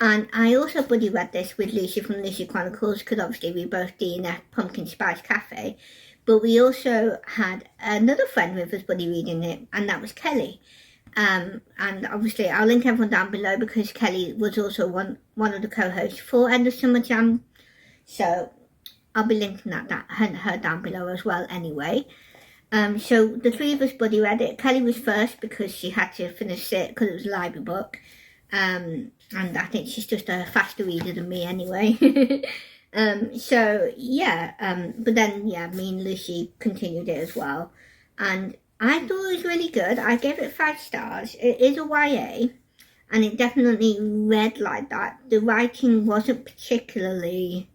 A: And I also buddy read this with Lucy from Lucy Chronicles, because obviously we both DNF Pumpkin Spice Cafe. But we also had another friend with us buddy reading it, and that was Kelley. And obviously I'll link everyone down below, because Kelley was also one of the co-hosts for End of Summer Jam. So I'll be linking her down below as well anyway. So the three of us buddy read it. Kelley was first because she had to finish it because it was a library book. And I think she's just a faster reader than me anyway. So yeah, but then yeah, me and Lucy continued it as well. And I thought it was really good. I gave it 5 stars. It is a YA, and it definitely read like that. The writing wasn't particularly...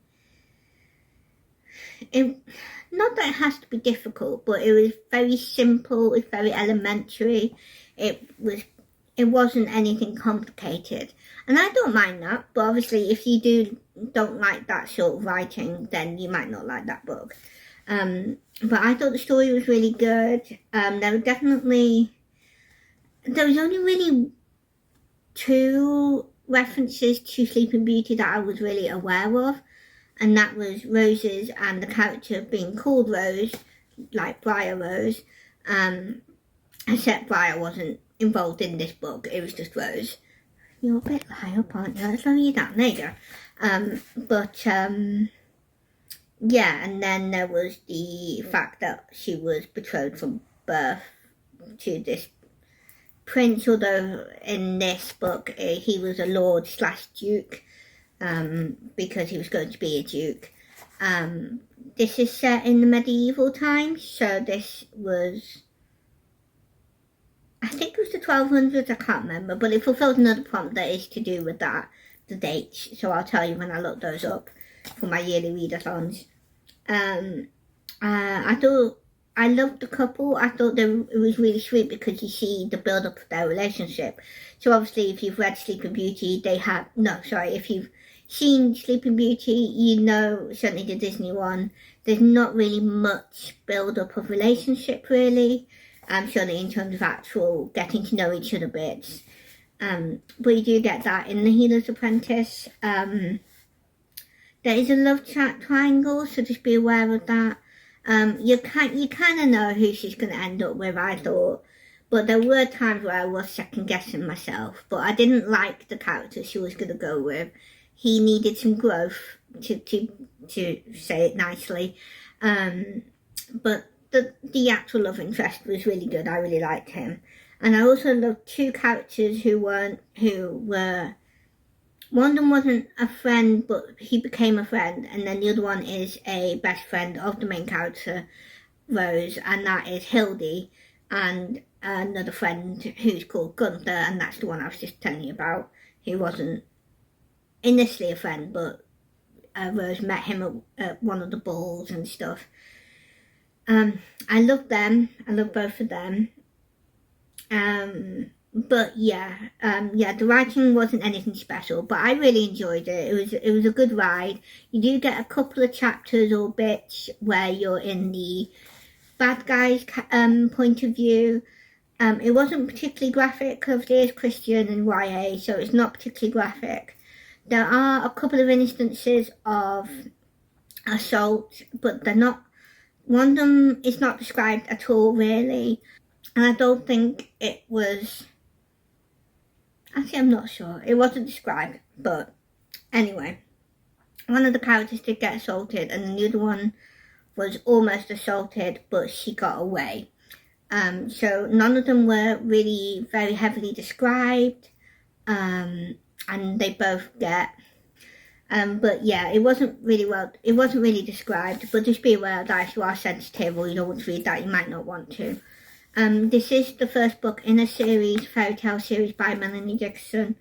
A: not that it has to be difficult, but it was very simple. It was very elementary. It wasn't anything complicated, and I don't mind that. But obviously, if you don't like that sort of writing, then you might not like that book. But I thought the story was really good. There was only really 2 references to Sleeping Beauty that I was really aware of, and that was Rose's and the character being called Rose, like Briar Rose, except Briar wasn't involved in this book. It was just Rose. You're a bit high up, aren't you? Let's lower you down. There you go. Yeah, and then there was the fact that she was betrothed from birth to this prince, although in this book he was a lord / duke, because he was going to be a duke. This is set in the medieval times, so this was, I think it was the 1200s, I can't remember, but it fulfilled another prompt that is to do with that, the dates, so I'll tell you when I look those up for my yearly readathons. I loved the couple. I thought it was really sweet because you see the build up of their relationship. So obviously if you've read Sleeping Beauty, if you've seen Sleeping Beauty, you know, certainly the Disney one, there's not really much build up of relationship really. Certainly in terms of actual getting to know each other bits. But you do get that in The Healer's Apprentice. There is a love triangle, so just be aware of that. You kind of know who she's going to end up with, I thought. But there were times where I was second guessing myself. But I didn't like the character she was going to go with. He needed some growth, to say it nicely. But the actual love interest was really good. I really liked him. And I also loved 2 characters who were... One of them wasn't a friend, but he became a friend, and then the other one is a best friend of the main character, Rose, and that is Hildy, and another friend who's called Gunther, and that's the one I was just telling you about. He wasn't initially a friend, but Rose met him at one of the balls and stuff. I love them. I love both of them. But yeah, the writing wasn't anything special, but I really enjoyed it. It was a good ride. You do get a couple of chapters or bits where you're in the bad guy's point of view. It wasn't particularly graphic because it is Christian and YA, so it's not particularly graphic. There are a couple of instances of assault, but they're not. One of them is not described at all, really, and I don't think it was. Actually, I'm not sure. It wasn't described, but anyway. One of the characters did get assaulted, and the other one was almost assaulted, but she got away. So none of them were really very heavily described, and they both get... but yeah, it wasn't really described, but just be aware that if you are sensitive or you don't want to read that, you might not want to. This is the first book in a series, fairy tale series by Melanie Dickerson.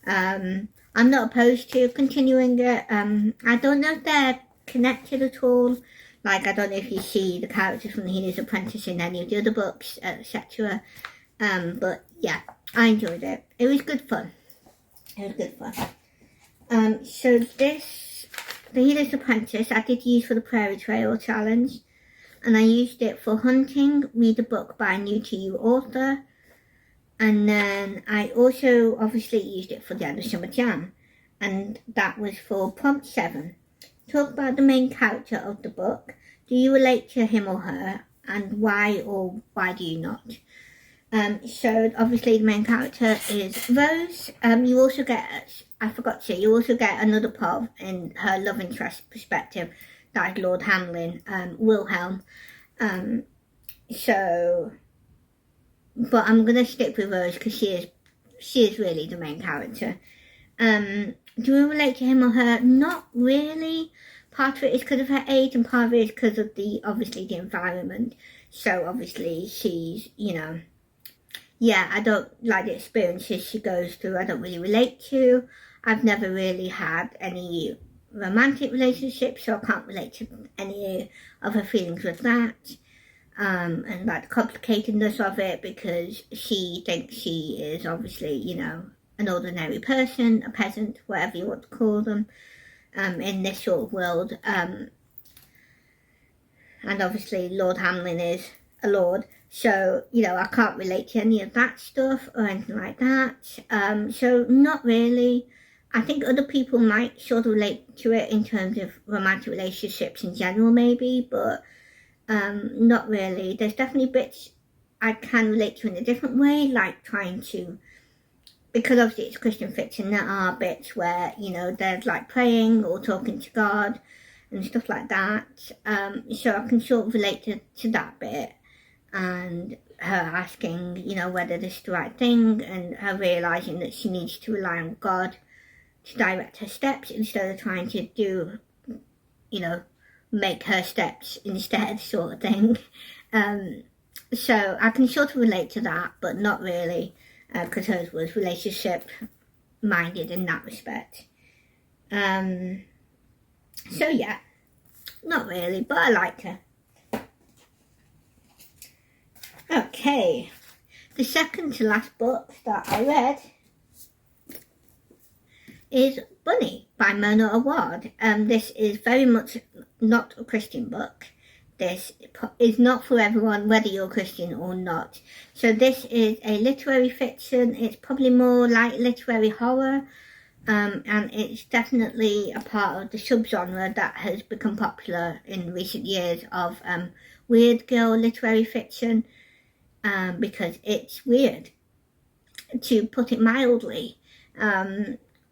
A: I'm not opposed to continuing it. I don't know if they're connected at all. Like, I don't know if you see the characters from The Healer's Apprentice in any of the other books, etc. But yeah, I enjoyed it. It was good fun. It was good fun. So this, The Healer's Apprentice, I did use for the Prairie Trail Challenge. And I used it for hunting, read a book by a new to you author. And then I also obviously used it for the End of Summer Jam. And that was for prompt 7. Talk about the main character of the book. Do you relate to him or her? And why or why do you not? So obviously the main character is Rose. You also get, I forgot to say, you also get another part in her love interest perspective. That is Lord Hamlin, Wilhelm. But I'm gonna stick with Rose because she is really the main character. Do we relate to him or her? Not really. Part of it is because of her age, and part of it is because of the environment. So obviously she's, I don't like the experiences she goes through. I don't really relate to. I've never really had any romantic relationships, so I can't relate to any of her feelings with that. And like the complicatedness of it, because she thinks she is obviously, an ordinary person, a peasant, whatever you want to call them, in this sort of world. And obviously Lord Hamlin is a lord, so, I can't relate to any of that stuff or anything like that. So not really. I think other people might sort of relate to it in terms of romantic relationships in general, maybe, but not really. There's definitely bits I can relate to in a different way, like trying to, because obviously it's Christian fiction, there are bits where, there's like praying or talking to God and stuff like that. So I can sort of relate to that bit, and her asking, whether this is the right thing, and her realising that she needs to rely on God to direct her steps instead of trying to do, make her steps instead, sort of thing. So I can sort of relate to that, but not really, because hers was relationship minded in that respect. So yeah, not really, but I liked her. Okay, the second to last book that I read is Bunny by Mona Award. This is very much not a Christian book. This is not for everyone, whether you're Christian or not. So this is a literary fiction. It's probably more like literary horror, and it's definitely a part of the subgenre that has become popular in recent years of weird girl literary fiction, because it's weird, to put it mildly.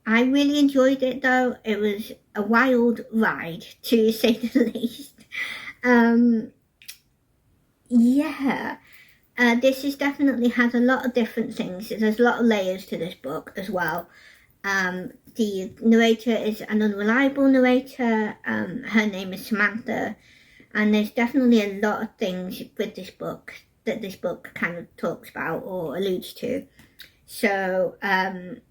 A: I really enjoyed it though. It was a wild ride, to say the least. This is definitely has a lot of different things. There's a lot of layers to this book as well. The narrator is an unreliable narrator. Her name is Samantha, and there's definitely a lot of things with this book that this book kind of talks about or alludes to. So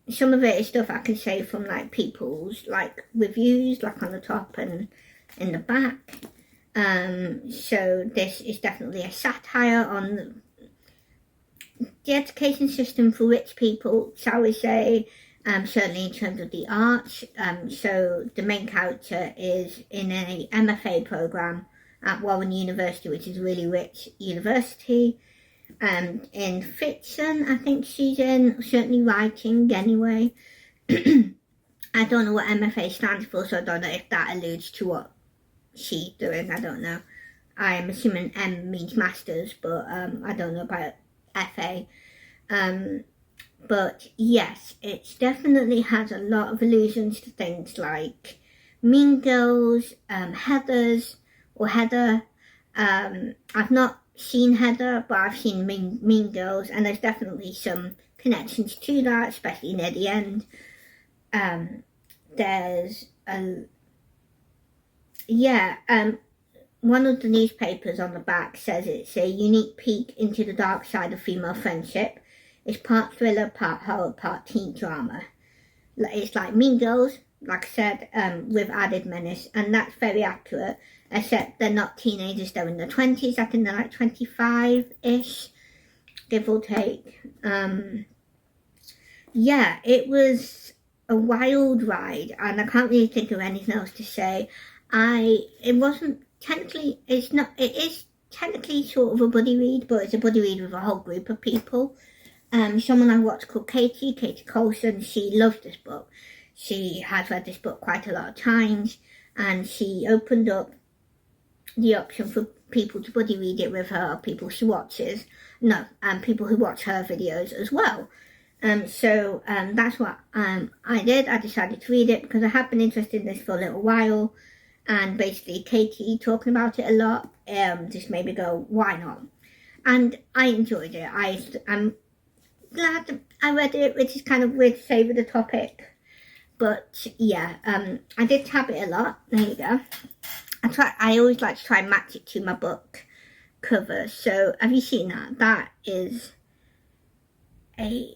A: some of it is stuff I can say from like people's like reviews, like on the top and in the back. So this is definitely a satire on the education system for rich people, shall we say, certainly in terms of the arts. So the main character is in a MFA program at Warren University, which is a really rich university. In fiction, I think she's in, certainly writing anyway. I don't know what MFA stands for, so I don't know if that alludes to what she's doing. I don't know. I am assuming M means masters, but I don't know about FA. But yes, it definitely has a lot of allusions to things like Mean Girls, Heather. I've not seen Heather, but I've seen Mean Girls, and there's definitely some connections to that, especially near the end. One of the newspapers on the back says it's a unique peek into the dark side of female friendship. It's part thriller, part horror, part teen drama. It's like Mean Girls, like I said, with added menace, and that's very accurate, except they're not teenagers, they're in their 20s, I think they're like 25-ish, give or take. It was a wild ride, and I can't really think of anything else to say. It wasn't technically, it is technically sort of a buddy read, but it's a buddy read with a whole group of people. Someone I watched called Katie Colson, she loves this book. She has read this book quite a lot of times, and she opened up the option for people to buddy read it with her, people she watches, people who watch her videos as well. So that's what I did. I decided to read it because I have been interested in this for a little while, and basically Katie talking about it a lot just made me go, why not? And I enjoyed it. I'm glad I read it, which is kind of weird to say with the topic, but yeah, I did tab it a lot. There you go. I always like to try and match it to my book cover. So have you seen that? That is that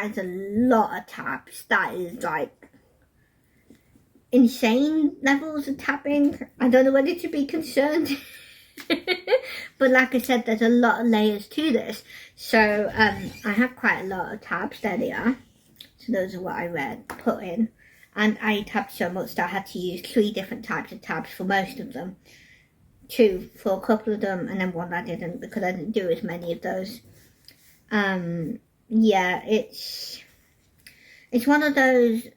A: is a lot of tabs. That is like insane levels of tabbing. I don't know whether to be concerned. But like I said, there's a lot of layers to this. So I have quite a lot of tabs. There they are. So those are what I put in. And I tabbed so much that I had to use 3 different types of tabs for most of them. 2 for a couple of them, and then 1 I didn't because I didn't do as many of those. Yeah, it's one of those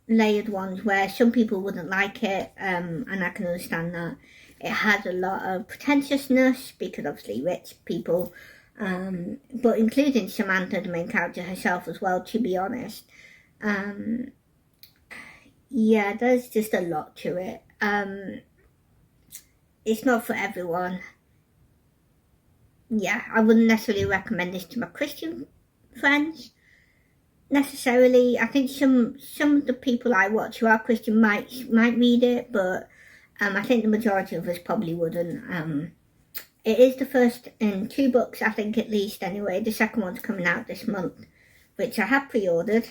A: layered ones where some people wouldn't like it, and I can understand that. It has a lot of pretentiousness because obviously rich people, but including Samantha, the main character herself as well, to be honest. Yeah, there's just a lot to it. It's not for everyone. Yeah, I wouldn't necessarily recommend this to my Christian friends, necessarily. I think some of the people I watch who are Christian might read it, but I think the majority of us probably wouldn't. It is the first in 2 books, I think, at least, anyway. The second one's coming out this month, which I have pre-ordered.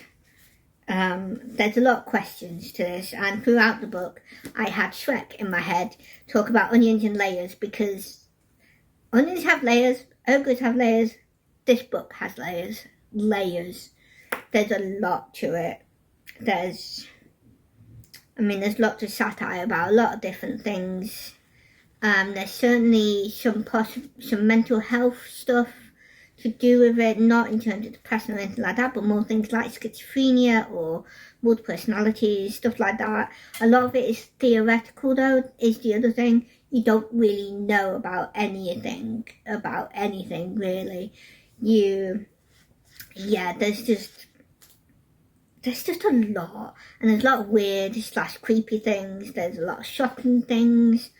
A: There's a lot of questions to this, and throughout the book I had Shrek in my head talk about onions and layers, because onions have layers, ogres have layers, this book has layers. There's a lot to it. There's lots of satire about a lot of different things. There's certainly some mental health stuff to do with it, not in terms of depression or anything like that, but more things like schizophrenia or multiple personalities, stuff like that. A lot of it is theoretical, though, is the other thing. You don't really know about anything, really. There's just a lot, and there's a lot of weird / creepy things. There's a lot of shocking things.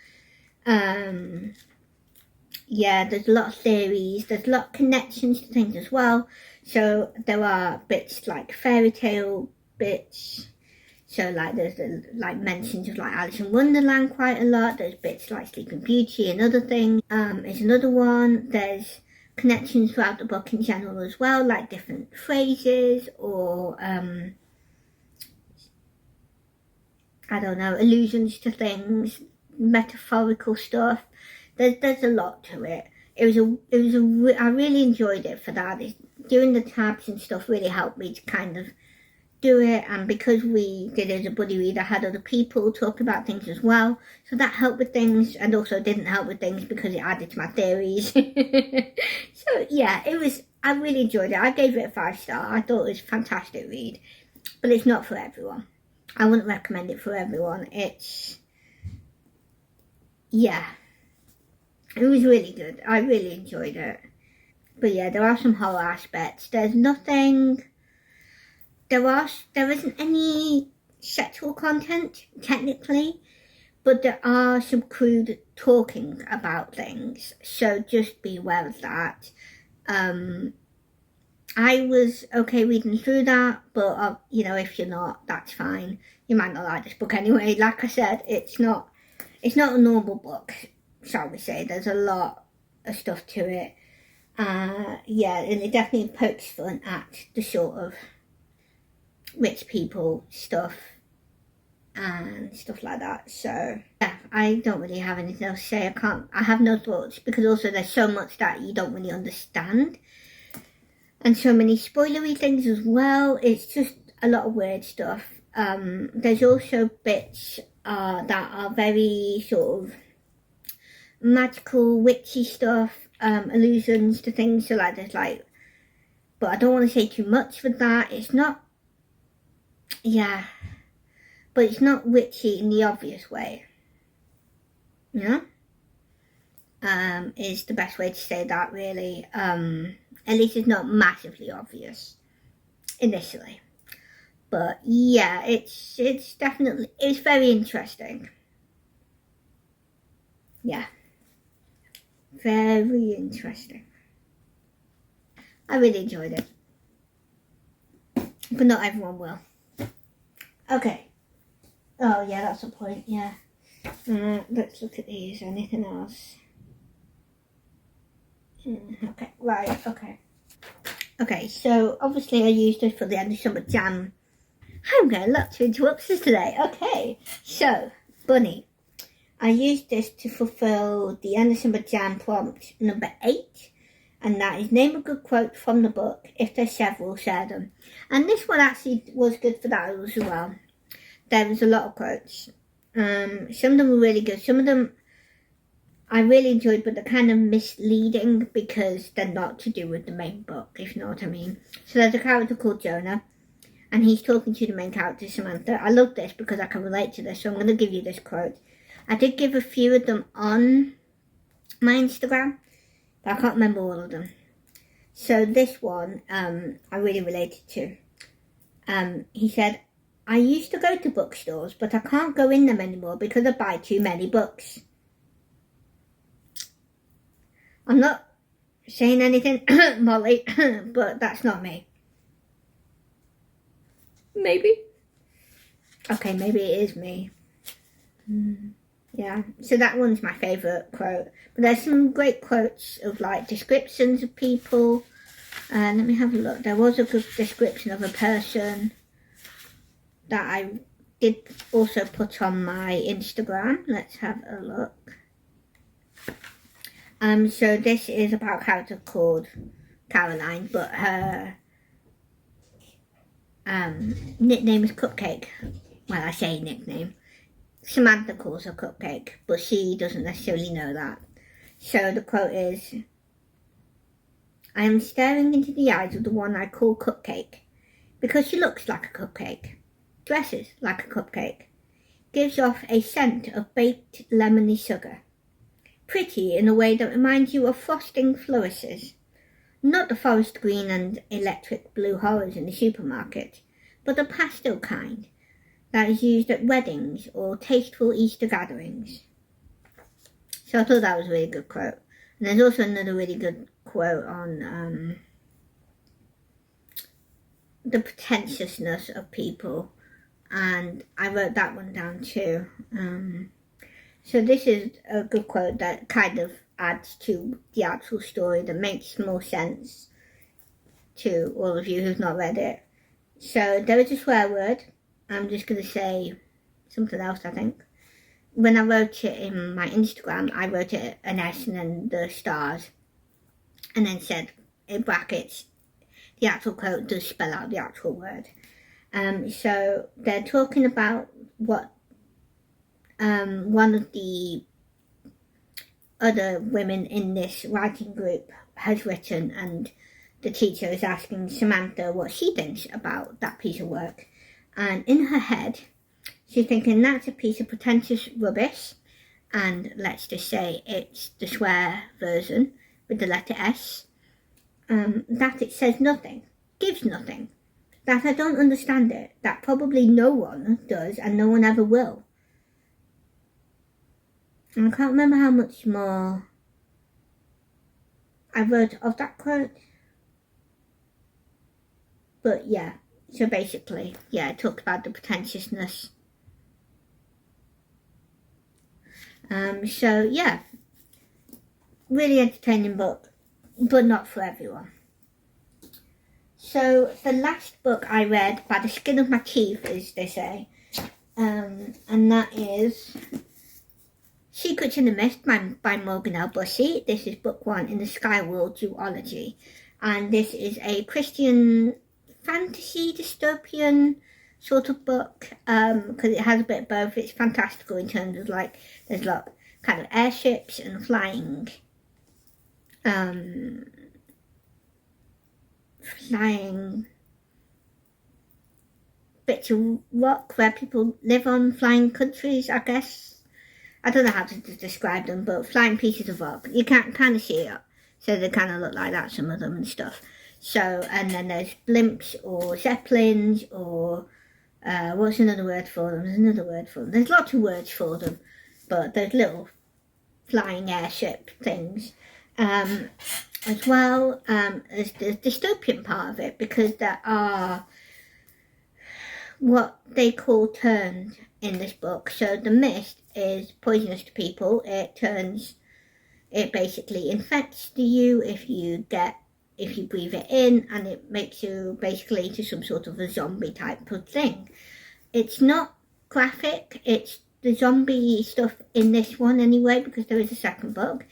A: There's a lot of theories, there's a lot of connections to things as well. So there are bits like fairy tale bits. So like there's mentions of like Alice in Wonderland quite a lot. There's bits like Sleeping Beauty and other things. Is another one. There's connections throughout the book in general as well, like different phrases or allusions to things, metaphorical stuff. There's a lot to it. I really enjoyed it for that. Doing the tabs and stuff really helped me to kind of do it, and because we did it as a buddy read, I had other people talk about things as well, so that helped with things, and also didn't help with things because it added to my theories. So yeah, I really enjoyed it. I gave it a 5-star. I thought it was a fantastic read, but it's not for everyone. I wouldn't recommend it for everyone. It was really good. I really enjoyed it. But yeah, there are some horror aspects. There isn't any sexual content, technically, but there are some crude talking about things. So just be aware of that. I was okay reading through that, but if you're not, that's fine. You might not like this book anyway. Like I said, it's not a normal book, shall we say. There's a lot of stuff to it. And it definitely pokes fun at the sort of rich people stuff and stuff like that. So yeah, I don't really have anything else to say. I have no thoughts, because also there's so much that you don't really understand, and so many spoilery things as well. It's just, a lot of weird stuff. There's also bits that are very sort of magical, witchy stuff, allusions to things. So like there's like, but I don't want to say too much for that. It's not, yeah, but it's not witchy in the obvious way. You know? Is the best way to say that, really. At least it's not massively obvious initially. But yeah, it's definitely, it's very interesting. Yeah. Very interesting. I really enjoyed it. But not everyone will. Okay. Oh yeah, that's the point, yeah. Let's look at these. Anything else? Okay, right, okay. Okay, so obviously I used this for the end of summer jam. I'm getting lots of interruptions today. Okay, so, Bunny. I used this to fulfill the end of summer jam prompt number 8. And that is name a good quote from the book. If there's several, share them. And this one actually was good for that as well. There was a lot of quotes. Some of them were really good. Some of them I really enjoyed, but they're kind of misleading because they're not to do with the main book, if you know what I mean. So there's a character called Jonah, and he's talking to the main character, Samantha. I love this because I can relate to this, so I'm going to give you this quote. I did give a few of them on my Instagram, but I can't remember all of them. So this one, I really related to. He said, I used to go to bookstores, but I can't go in them anymore because I buy too many books. I'm not saying anything, Molly, but that's not me. Maybe. Okay, maybe it is me. Yeah, so that one's my favourite quote. But there's some great quotes of like descriptions of people. Let me have a look. There was a good description of a person that I did also put on my Instagram. Let's have a look. So this is about a character called Caroline, but her nickname is Cupcake. Well, I say nickname. Samantha calls her Cupcake, but she doesn't necessarily know that. So the quote is, I am staring into the eyes of the one I call Cupcake, because she looks like a cupcake, dresses like a cupcake, gives off a scent of baked lemony sugar, pretty in a way that reminds you of frosting flourishes, not the forest green and electric blue horrors in the supermarket, but the pastel kind that is used at weddings or tasteful Easter gatherings. So I thought that was a really good quote. And there's also another really good quote on the pretentiousness of people, and I wrote that one down too. So this is a good quote that kind of adds to the actual story, that makes more sense to all of you who've not read it. So there is a swear word. I'm just going to say something else, I think. When I wrote it in my Instagram, I wrote it an S and then the stars, and then said in brackets, the actual quote does spell out the actual word. So they're talking about what one of the other women in this writing group has written, and the teacher is asking Samantha what she thinks about that piece of work. And in her head, she's thinking that's a piece of pretentious rubbish, and let's just say it's the swear version with the letter S, that it says nothing, gives nothing, that I don't understand it, that probably no one does and no one ever will. And I can't remember how much more I wrote of that quote, but yeah. So basically, yeah, it talked about the pretentiousness. So yeah, really entertaining book, but not for everyone. So the last book I read, by the skin of my teeth, as they say, and that is Secrets in the Mist by Morgan L. Bussey. This is book 1 in the Sky World duology, and this is a Christian fantasy dystopian sort of book, because it has a bit of both. It's fantastical in terms of like there's a lot kind of airships and flying bits of rock where people live on, flying countries, I guess. I don't know how to describe them, but flying pieces of rock. You can't kind of see it, so they kind of look like that, some of them and stuff. So, and then there's blimps or zeppelins or what's another word for them? There's another word for them. There's lots of words for them, but there's little flying airship things. As well as the dystopian part of it, because there are what they call turns in this book. So the mist is poisonous to people. It basically infects you if you breathe it in, and it makes you basically into some sort of a zombie type of thing. It's not graphic. It's the zombie stuff in this one anyway, because there is a second book,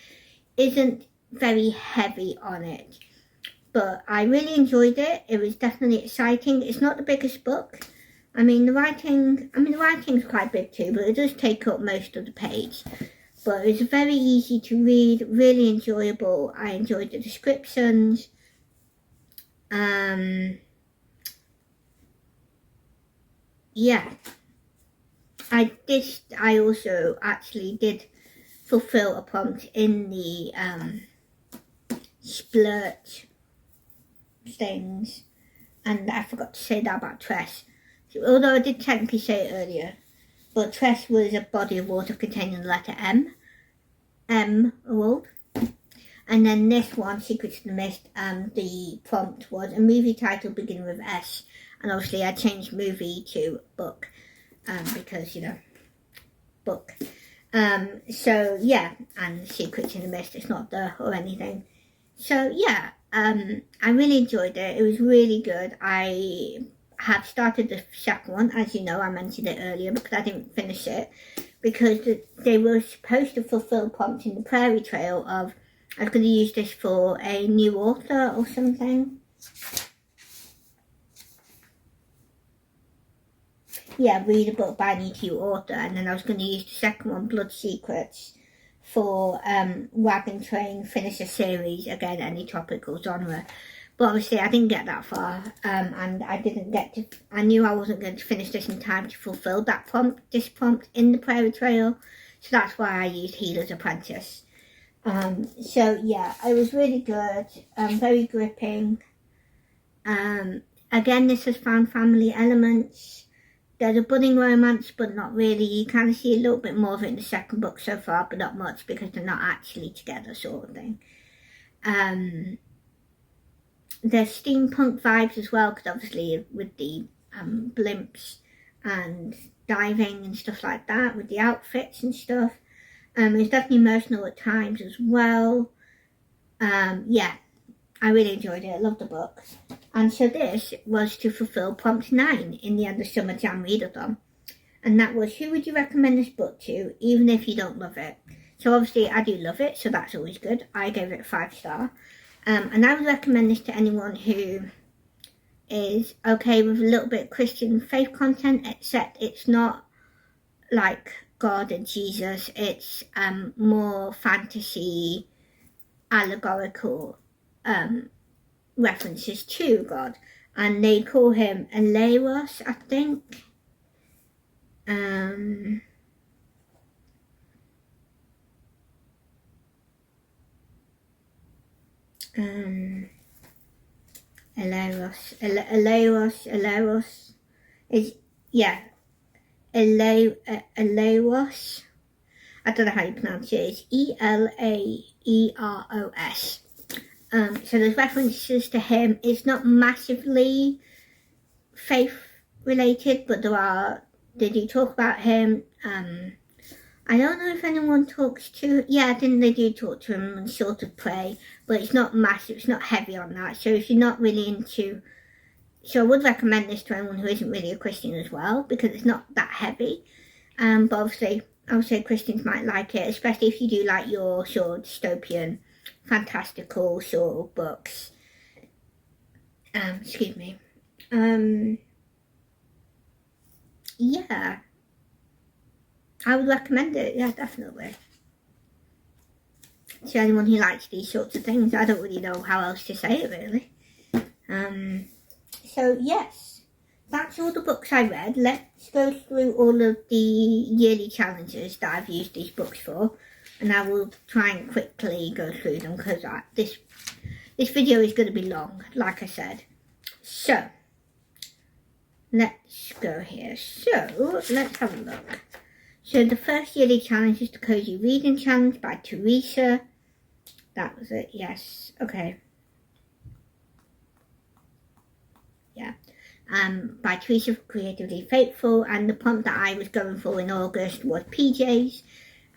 A: isn't very heavy on it. But I really enjoyed it. It was definitely exciting. It's not the biggest book. The writing's quite big too, but it does take up most of the page. But it was very easy to read, really enjoyable. I enjoyed the descriptions. Yeah. I also actually did fulfill a prompt in the splurt things, and I forgot to say that about Tress. So, although I did technically say it earlier, but Tress was a body of water containing the letter M, a world. And then this one, Secrets of the Mist, the prompt was a movie title beginning with S, and obviously I changed movie to book, because, book. So yeah, and Secrets in the Mist, it's not the or anything. So yeah, I really enjoyed it. It was really good. I have started the second one, as you know, I mentioned it earlier, because I didn't finish it, because they were supposed to fulfill prompts in the Prairie Trail of, I was going to use this for a new author or something. Yeah, read a book by a new author, and then I was going to use the second one, Blood Secrets, for Wagon Train, finish a series, again, any topical genre. But obviously I didn't get that far, and I knew I wasn't going to finish this in time to fulfill this prompt in the Prairie Trail, so that's why I used Healer's Apprentice. So yeah, it was really good, very gripping. Again, this has found family elements. There's a budding romance, but not really. You kind of see a little bit more of it in the second book so far, but not much, because they're not actually together, sort of thing. There's steampunk vibes as well, because obviously with the blimps and diving and stuff like that, with the outfits and stuff. It's definitely emotional at times as well. Yeah, I really enjoyed it. I loved the book. And so this was to fulfill prompt 9 in the End of Summer Jam Readathon. And that was, who would you recommend this book to, even if you don't love it? So obviously I do love it, so that's always good. I gave it a 5-star. And I would recommend this to anyone who is okay with a little bit of Christian faith content, except it's not like God and Jesus. It's more fantasy, allegorical references to God. And they call him Eleros, I think. Eleros is, yeah, Eleros. I don't know how you pronounce it. It's Elaeros. So there's references to him. It's not massively faith related, but they do talk about him. I don't know if anyone talks to, yeah, I think they do talk to him and sort of pray, but it's not massive, it's not heavy on that. So if you're not really into, so I would recommend this to anyone who isn't really a Christian as well, because it's not that heavy. But obviously, I would say Christians might like it, especially if you do like your sort of dystopian, fantastical sort of books. Excuse me. Yeah, I would recommend it. Yeah, definitely. To anyone who likes these sorts of things. I don't really know how else to say it, really. So yes, that's all the books I read. Let's go through all of the yearly challenges that I've used these books for, and I will try and quickly go through them because this video is going to be long, like I said. So let's go here. So let's have a look. So the first yearly challenge is the Cozy Reading Challenge by Teresa. That was it, yes. Okay. Yeah. By Teresa Creatively Faithful, and the prompt that I was going for in August was PJs,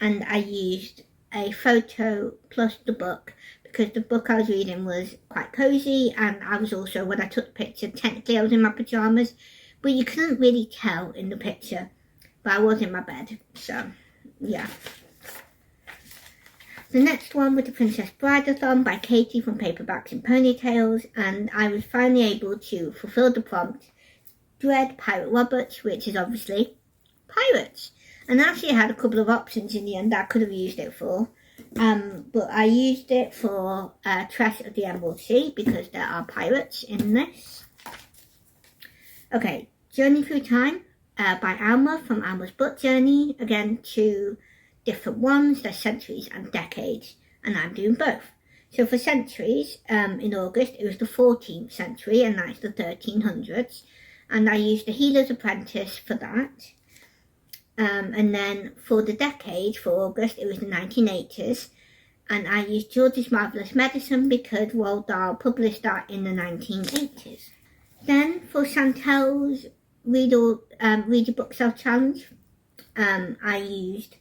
A: and I used a photo plus the book because the book I was reading was quite cozy, and I was also, when I took the picture, technically I was in my pyjamas, but you couldn't really tell in the picture, but I was in my bed, so yeah. The next one was the Princess Bride-athon by Katie from Paperbacks and Ponytails, and I was finally able to fulfill the prompt, Dread Pirate Roberts, which is obviously pirates. And actually I had a couple of options in the end that I could have used it for, but I used it for Treasure of the Emerald Sea because there are pirates in this. Okay, Journey Through Time by Alma from Alma's Book Journey. Again, two different ones. There's centuries and decades, and I'm doing both. So for centuries, in August, it was the 14th century, and that's the 1300s. And I used the Healer's Apprentice for that. And then for the decade, for August, it was the 1980s. And I used George's Marvellous Medicine because Roald Dahl published that in the 1980s. Then for Chantel's Read Your Bookshelf Challenge, I used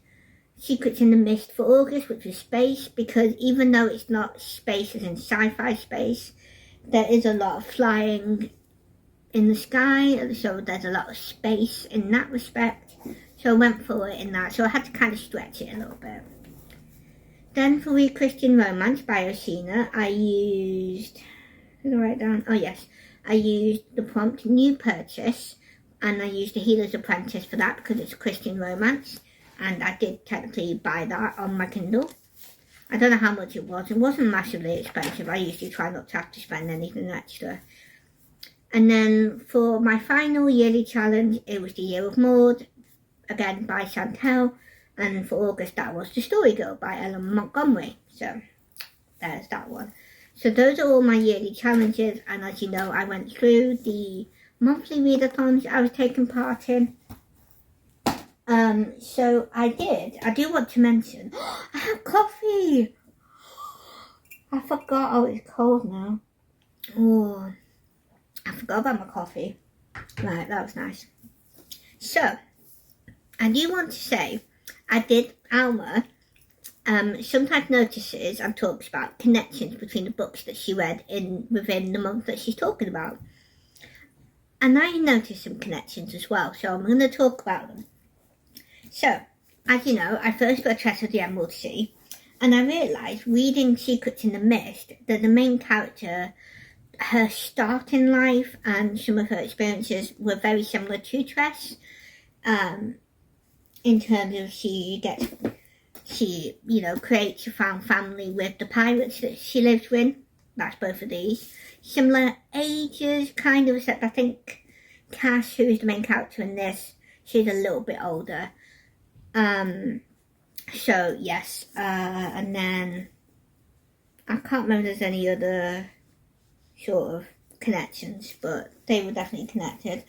A: Secrets in the Mist for August, which was space, because even though it's not space as in sci-fi space, there is a lot of flying in the sky, so there's a lot of space in that respect. So I went for it in that, so I had to kind of stretch it a little bit. Then for Read Christian Romance by Osina, I used, did I write down? Oh yes, I used the prompt New Purchase, and I used the Healer's Apprentice for that because it's a Christian romance. And I did technically buy that on my Kindle. I don't know how much it was. It wasn't massively expensive. I usually try not to have to spend anything extra. And then for my final yearly challenge, it was The Year of Maud, again by Chantel. And for August, that was The Story Girl by Ellen Montgomery. So there's that one. So those are all my yearly challenges. And as you know, I went through the monthly readathons I was taking part in. So I do want to mention, I have coffee! I forgot, oh it's cold now. Oh, I forgot about my coffee. Right, that was nice. So, I do want to say, Alma sometimes notices and talks about connections between the books that she read within the month that she's talking about. And I noticed some connections as well, so I'm going to talk about them. So, as you know, I first got Treasure of the Emerald Sea, and I realised reading Secrets in the Mist that the main character, her start in life and some of her experiences were very similar to Tress, in terms of she creates a found family with the pirates that she lives with. That's both of these. Similar ages, kind of, except I think Cass, who is the main character in this, she's a little bit older. So yes, and then I can't remember if there's any other sort of connections, but they were definitely connected.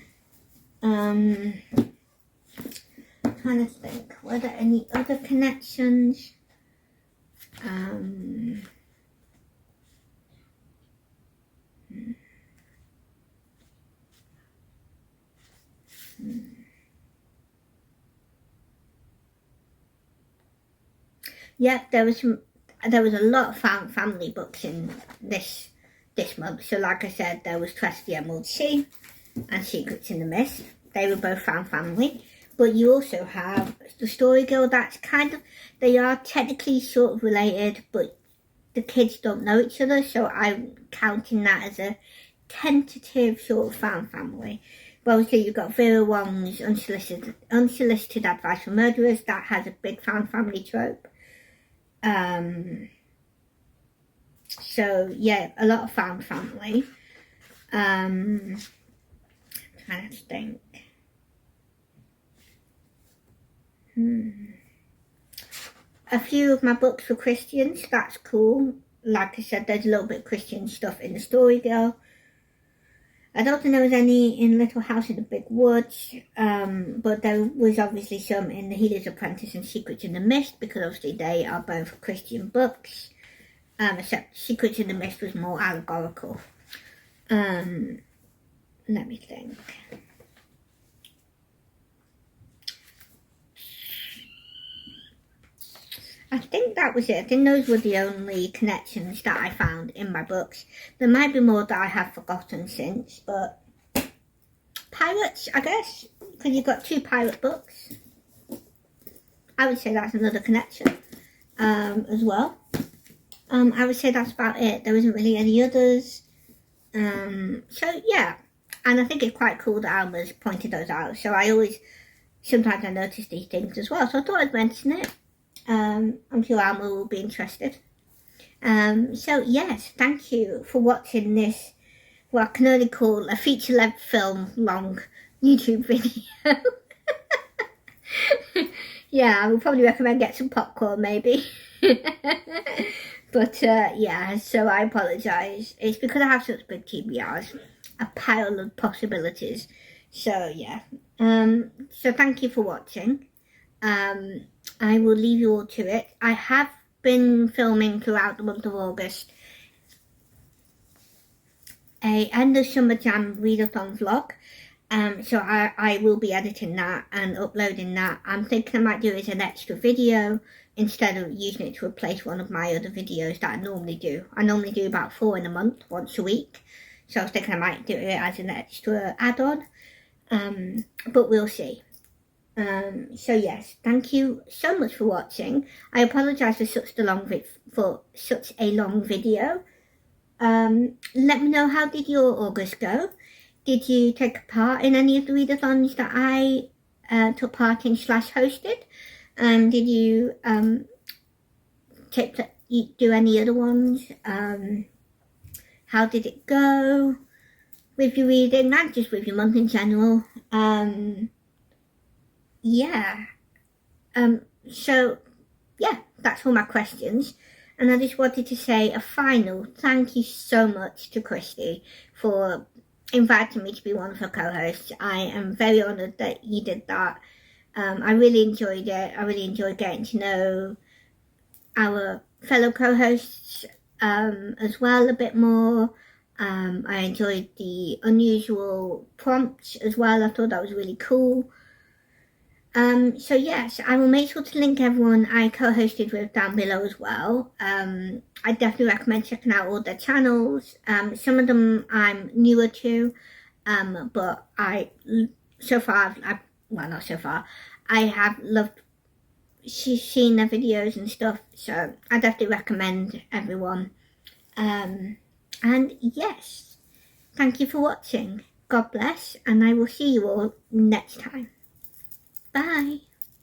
A: I'm trying to think, were there any other connections? Yeah, there was a lot of found family books in this month. So like I said, there was Treasure of the Emerald Sea and Secrets in the Mist. They were both found family. But you also have The Story Girl. That's kind of, they are technically sort of related, but the kids don't know each other. So I'm counting that as a tentative sort of found family. But obviously you've got Vera Wong's unsolicited advice from murderers. That has a big found family trope. So yeah, a lot of found family. I'm trying to think. A few of my books were Christians. That's cool. Like I said, there's a little bit of Christian stuff in the story girl. I don't think there was any in Little House in the Big Woods, but there was obviously some in The Healer's Apprentice and Secrets in the Mist, because obviously they are both Christian books, except Secrets in the Mist was more allegorical. Let me think. I think that was it. I think those were the only connections that I found in my books. There might be more that I have forgotten since, but pirates, I guess, because you've got 2 pirate books. I would say that's another connection as well. I would say that's about it. There isn't really any others. So yeah, and I think it's quite cool that Alma's pointed those out. So sometimes I notice these things as well. So I thought I'd mention it. I'm sure Alma will be interested. So yes, thank you for watching this, what I can only call a feature-length film long YouTube video. Yeah, I would probably recommend get some popcorn maybe. But yeah, so I apologise. It's because I have such big TBRs, a pile of possibilities. So yeah, so thank you for watching. I will leave you all to it. I have been filming throughout the month of August a end of summer jam readathon vlog. So I will be editing that and uploading that. I'm thinking I might do it as an extra video instead of using it to replace one of my other videos that I normally do. I normally do about 4 in a month, once a week. So I was thinking I might do it as an extra add-on. But we'll see. So yes, thank you so much for watching. I apologise for such a long video. Let me know, how did your August go? Did you take part in any of the readathons that I took part in / hosted? Did you do any other ones? How did it go with your reading, not just with your month in general? Yeah. So yeah, that's all my questions. And I just wanted to say a final thank you so much to Kristi for inviting me to be one of her co-hosts. I am very honoured that you did that. I really enjoyed it. I really enjoyed getting to know our fellow co-hosts as well a bit more. I enjoyed the unusual prompts as well. I thought that was really cool. So yes, I will make sure to link everyone I co-hosted with down below as well. I definitely recommend checking out all their channels. Some of them I'm newer to, but I have loved seeing their videos and stuff, so I definitely recommend everyone. And yes, thank you for watching. God bless, and I will see you all next time. Bye.